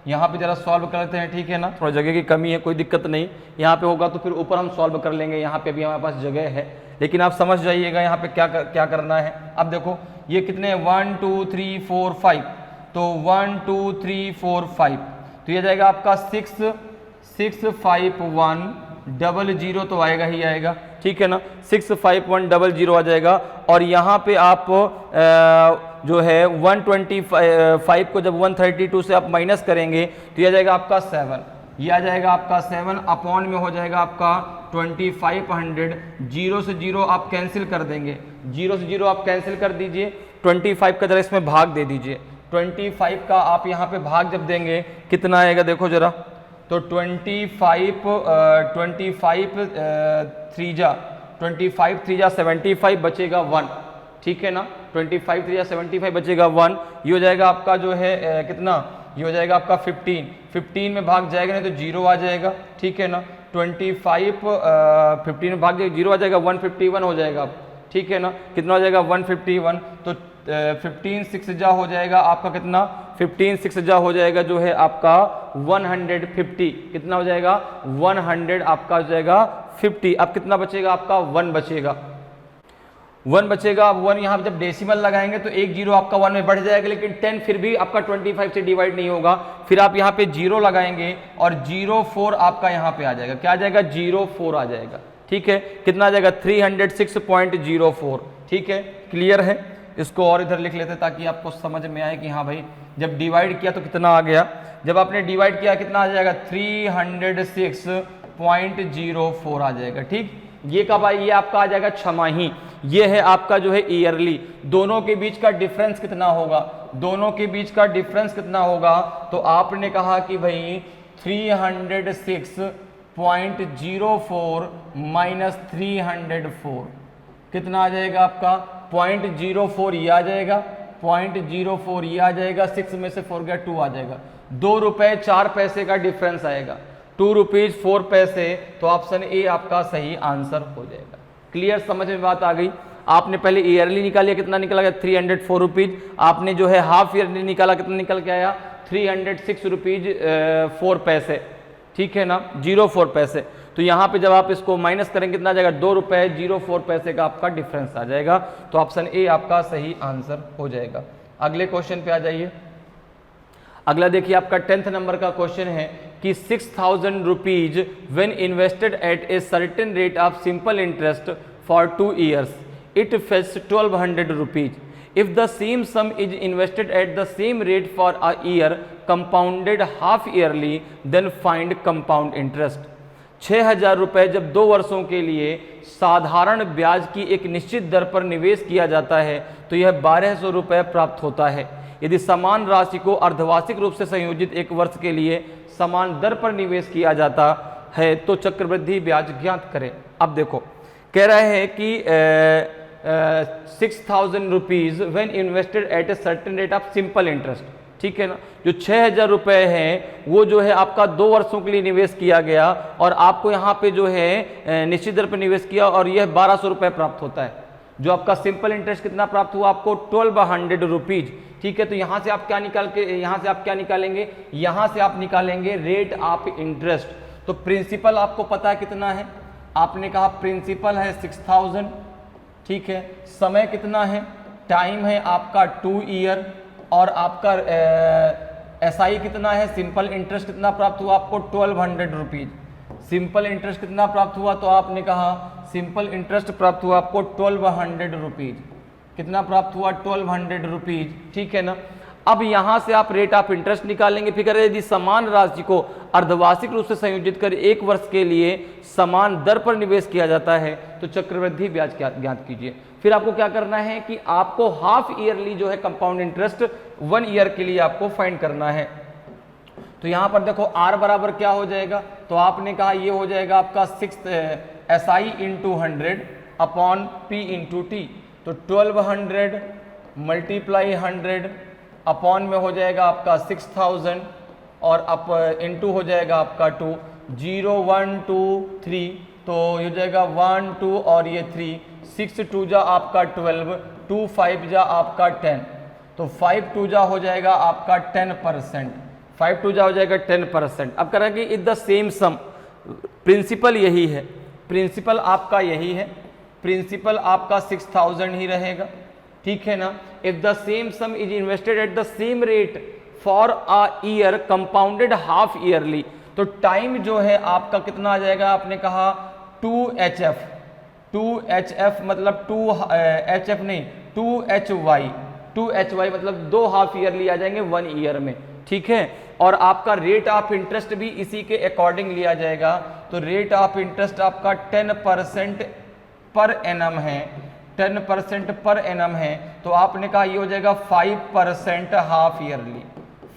यहाँ पे जरा सॉल्व करते हैं, ठीक है ना, थोड़ा जगह की कमी है, कोई दिक्कत नहीं, यहाँ पे होगा तो फिर ऊपर हम सॉल्व कर लेंगे, यहाँ पे भी हमारे पास जगह है, लेकिन आप समझ जाइएगा यहाँ पे क्या करना है। अब देखो ये कितने 1 2 3 4 5, तो 1 2 3 4 5, तो ये जाएगा आपका 65100 तो आएगा ही आएगा, ठीक है ना, 65100 आ जाएगा। और यहाँ पे आप जो है 125 को जब 132 से आप माइनस करेंगे तो यह जाएगा आपका 7, ये आ जाएगा आपका 7 अपॉन में हो जाएगा आपका 2500, 0 से 0 आप कैंसिल कर देंगे, 0 से 0 आप कैंसिल कर दीजिए, 25 का जरा इसमें भाग दे दीजिए, 25 का आप यहाँ पे भाग जब देंगे कितना आएगा देखो जरा, तो 25 3 जा 75 बचेगा 1, ठीक है ना, 25 3 जा 75 बचेगा 1, ये हो जाएगा आपका जो है कितना, ये हो जाएगा आपका 15 में भाग जाएगा नहीं तो 0 आ जाएगा, ठीक है ना, 15 में भाग जाएगा 0 आ जाएगा, 151 हो जाएगा, ठीक है ना, कितना हो जाएगा 151, तो 15 6 जा हो जाएगा आपका कितना, 15 6 जा हो जाएगा जो है आपका 150, कितना हो जाएगा 100 आपका हो जाएगा 50, अब कितना बचेगा आपका 1 बचेगा, 1 बचेगा। अब 1 यहाँ पे जब डेसिमल लगाएंगे तो एक जीरो आपका 1 में बढ़ जाएगा, लेकिन 10 फिर भी आपका 25 से डिवाइड नहीं होगा, फिर आप यहाँ पे 0 लगाएंगे और 04 आपका यहाँ पे आ जाएगा, क्या आ जाएगा 04 आ जाएगा, ठीक है, कितना आ जाएगा 306.04, ठीक है, क्लियर है। इसको और इधर लिख लेते ताकि आपको समझ में आए कि हाँ भाई जब डिवाइड किया तो कितना आ गया, जब आपने डिवाइड किया कितना आ जाएगा 306.04 आ जाएगा, ठीक। ये कब आई, ये आपका आ जाएगा छमाही, ये है आपका जो है ईयरली, दोनों के बीच का डिफरेंस कितना होगा, दोनों के बीच का डिफरेंस कितना होगा, तो आपने कहा कि भाई 306.04 माइनस 304 कितना आ जाएगा आपका 0.04, ये आ जाएगा 0.04, ये आ जाएगा, 6 में से 4 गया 2 आ जाएगा, 2 रुपए 4 पैसे का डिफरेंस आएगा, 2 रुपीज 4 पैसे, तो ऑप्शन ए आपका सही आंसर हो जाएगा। क्लियर, समझ में बात आ गई। आपने पहले ईयरली निकालिया, कितना निकला गया 304 रुपीज, आपने जो है हाफ ईयरली निकाला, कितना निकल के आया 306 रुपीज 4 पैसे, ठीक है ना, 04 पैसे। तो यहाँ पे जब आप इसको माइनस करेंगे कितना आ जाएगा 2 रुपए 04 पैसे का आपका डिफरेंस आ जाएगा, तो ऑप्शन ए आपका सही आंसर हो जाएगा। अगले क्वेश्चन पे आ जाइए। अगला देखिए आपका 10th नंबर का क्वेश्चन है कि 6000 rupees when invested at a certain rate of simple interest for 2 years it fetches 1200 rupees. If the same sum is invested at the same rate for a year compounded half yearly, then find compound interest. 6000 रुपए जब 2 वर्षों के लिए साधारण ब्याज की एक निश्चित दर पर निवेश किया जाता है तो यह 1200 रुपए प्राप्त होता है। यदि समान राशि को अर्धवार्षिक रूप से संयोजित 1 वर्ष के लिए समान दर पर निवेश किया जाता है तो चक्रवृद्धि ब्याज ज्ञात करें। अब देखो कह रहे हैं कि 6000 rupees when invested at a certain rate of simple interest, ठीक है ना, जो 6000 रुपए हैं वो जो है आपका 2 वर्षों के लिए निवेश किया गया और आपको यहाँ पे जो है निश्चित दर पर निवेश किया और यह 1200 रुपए प्राप्त होता है। जो आपका सिंपल इंटरेस्ट कितना प्राप्त हुआ आपको 1200 रुपीज, ठीक है। तो यहाँ से आप क्या निकालेंगे, यहाँ से आप निकालेंगे रेट ऑफ इंटरेस्ट। तो प्रिंसिपल आपको पता है कितना है, आपने कहा प्रिंसिपल है 6000, ठीक है। समय कितना है, टाइम है आपका 2 ईयर और आपका एसआई कितना है, सिंपल इंटरेस्ट कितना प्राप्त हुआ आपको 1200 रुपीज। सिंपल इंटरेस्ट कितना प्राप्त हुआ, तो आपने कहा सिंपल इंटरेस्ट प्राप्त हुआ आपको 1200 रुपीज। कितना प्राप्त हुआ 1200 रुपीज, ठीक है ना। अब यहां से आप रेट ऑफ इंटरेस्ट निकालेंगे। फिर यदि समान राशि को अर्धवार्षिक रूप से संयोजित कर 1 वर्ष के लिए समान दर पर निवेश किया जाता है तो चक्रवृद्धि ब्याज ज्ञात कीजिए। फिर आपको क्या करना है कि आपको हाफ ईयरली जो है कंपाउंड इंटरेस्ट 1 ईयर के लिए आपको फाइंड करना है। तो यहां पर देखो R बराबर क्या हो जाएगा, तो आपने कहा ये हो जाएगा आपका 6 SI into 100 upon P into T। तो 1200 मल्टीप्लाई 100 अपॉन में हो जाएगा आपका 6000 और अप इंटू हो जाएगा आपका 2, 0 1 2 3, तो ये हो जाएगा 1 2 और ये 3, 6 2 जा आपका 12, 2 5 जा आपका 10, तो 5 2 जा हो जाएगा आपका 10%, 5 2 जा हो जाएगा 10%। अब कह रहा है कि is the same sum, principal यही है, प्रिंसिपल आपका यही है, प्रिंसिपल आपका 6000 ही रहेगा, ठीक है ना। If the same some is invested at the same rate for a year compounded half yearly, तो टाइम जो है आपका कितना आ जाएगा, आपने कहा 2HF, 2HF मतलब 2HF नहीं 2HY, 2HY मतलब 2 हाफ ईयरली आ जाएंगे 1 ईयर में, ठीक है। और आपका रेट ऑफ इंटरेस्ट भी इसी के अकॉर्डिंग लिया जाएगा, तो रेट ऑफ इंटरेस्ट आपका 10% पर एनम है, 10% पर एनम है, तो आपने कहा ये हो जाएगा 5% हाफ ईयरली,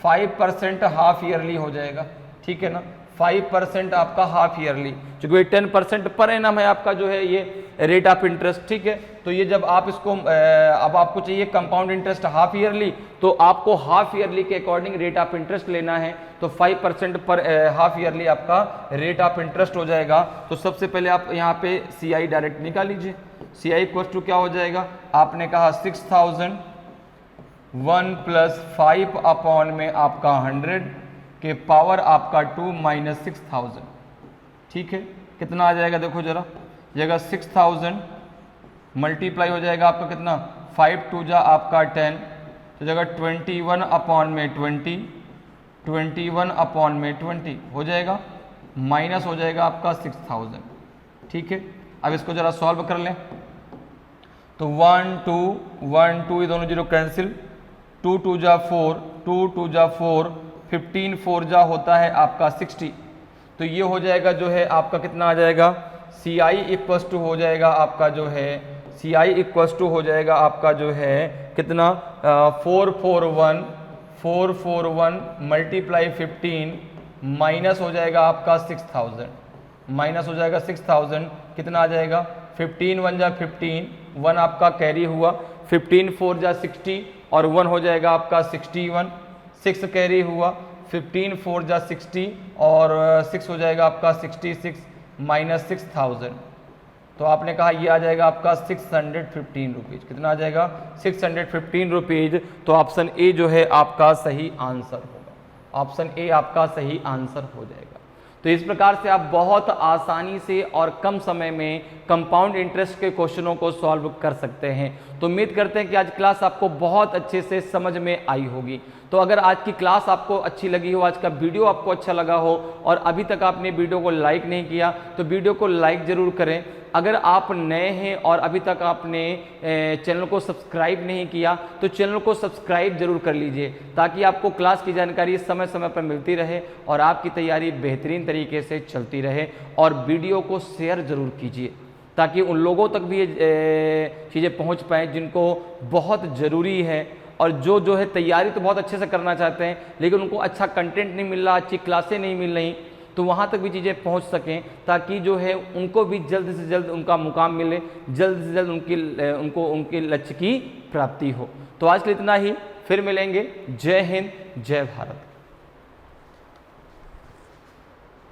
5% हाफ ईयरली हो जाएगा, ठीक है ना, 5% आपका हाफ ईयरली, क्योंकि 10% पर एनम है आपका जो है ये रेट ऑफ इंटरेस्ट, ठीक है। तो ये जब आप इसको अब आपको चाहिए कंपाउंड इंटरेस्ट हाफ ईयरली, तो आपको हाफ ईयरली के अकॉर्डिंग रेट ऑफ इंटरेस्ट लेना है, तो 5% पर हाफ ईयरली आपका रेट ऑफ इंटरेस्ट हो जाएगा। तो सबसे पहले आप यहाँ पे CI डायरेक्ट निकाल लीजिए, CI इक्वल टू क्या हो जाएगा, आपने कहा 6000 1 + 5 अपॉन में आपका 100 के पावर आपका 2 - 6000, ठीक है। कितना आ जाएगा देखो जरा, जगह 6000 मल्टीप्लाई हो जाएगा आपका कितना, 5 2 जा आपका 10, तो जगह 21 अपॉन में 20, 21 अपॉन में 20 हो जाएगा, माइनस हो जाएगा आपका 6000, ठीक है। अब इसको जरा सॉल्व कर लें, तो 1 2 1 2 ये दोनों जीरो कैंसिल, 2 2 जा 4, 2 2 जा 4, 15 4 जा होता है आपका 60, तो ये हो जाएगा जो है आपका कितना आ जाएगा, CI इक्वल्स टू हो जाएगा आपका जो है, CI इक्वल्स टू हो जाएगा आपका जो है कितना 441 441 मल्टीप्लाई 15 माइनस हो जाएगा आपका 6000, माइनस हो जाएगा 6000, कितना आ जाएगा 15 1 जा 15, 1 आपका कैरी हुआ, 15 4 जा 60 और 1 हो जाएगा आपका 61, 6 कैरी हुआ, 15 4 जा 60 और 6 हो जाएगा आपका 66 माइनस 6000, तो आपने कहा ये आ जाएगा आपका 615 रुपीज़, कितना आ जाएगा 615 रुपीज़। तो ऑप्शन ए जो है आपका सही आंसर होगा, ऑप्शन ए आपका सही आंसर हो जाएगा। तो इस प्रकार से आप बहुत आसानी से और कम समय में कंपाउंड इंटरेस्ट के क्वेश्चनों को सॉल्व कर सकते हैं। तो उम्मीद करते हैं कि आज क्लास आपको बहुत अच्छे से समझ में आई होगी। तो अगर आज की क्लास आपको अच्छी लगी हो, आज का वीडियो आपको अच्छा लगा हो और अभी तक आपने वीडियो को लाइक नहीं किया तो वीडियो को लाइक ज़रूर करें। अगर आप नए हैं और अभी तक आपने चैनल को सब्सक्राइब नहीं किया तो चैनल को सब्सक्राइब जरूर कर लीजिए, ताकि आपको क्लास की जानकारी समय समय पर मिलती रहे और आपकी तैयारी बेहतरीन तरीके से चलती रहे। और वीडियो को शेयर ज़रूर कीजिए ताकि उन लोगों तक भी ये चीज़ें पहुंच पाएँ जिनको बहुत ज़रूरी है और जो है तैयारी तो बहुत अच्छे से करना चाहते हैं लेकिन उनको अच्छा कंटेंट नहीं मिल रहा, अच्छी क्लासें नहीं मिल रही, तो वहाँ तक भी चीज़ें पहुँच सकें ताकि जो है उनको भी जल्द से जल्द उनका मुकाम मिले, जल्द से जल्द उनके लक्ष्य की प्राप्ति हो। तो आज के लिए इतना ही, फिर मिलेंगे। जय हिंद, जय भारत।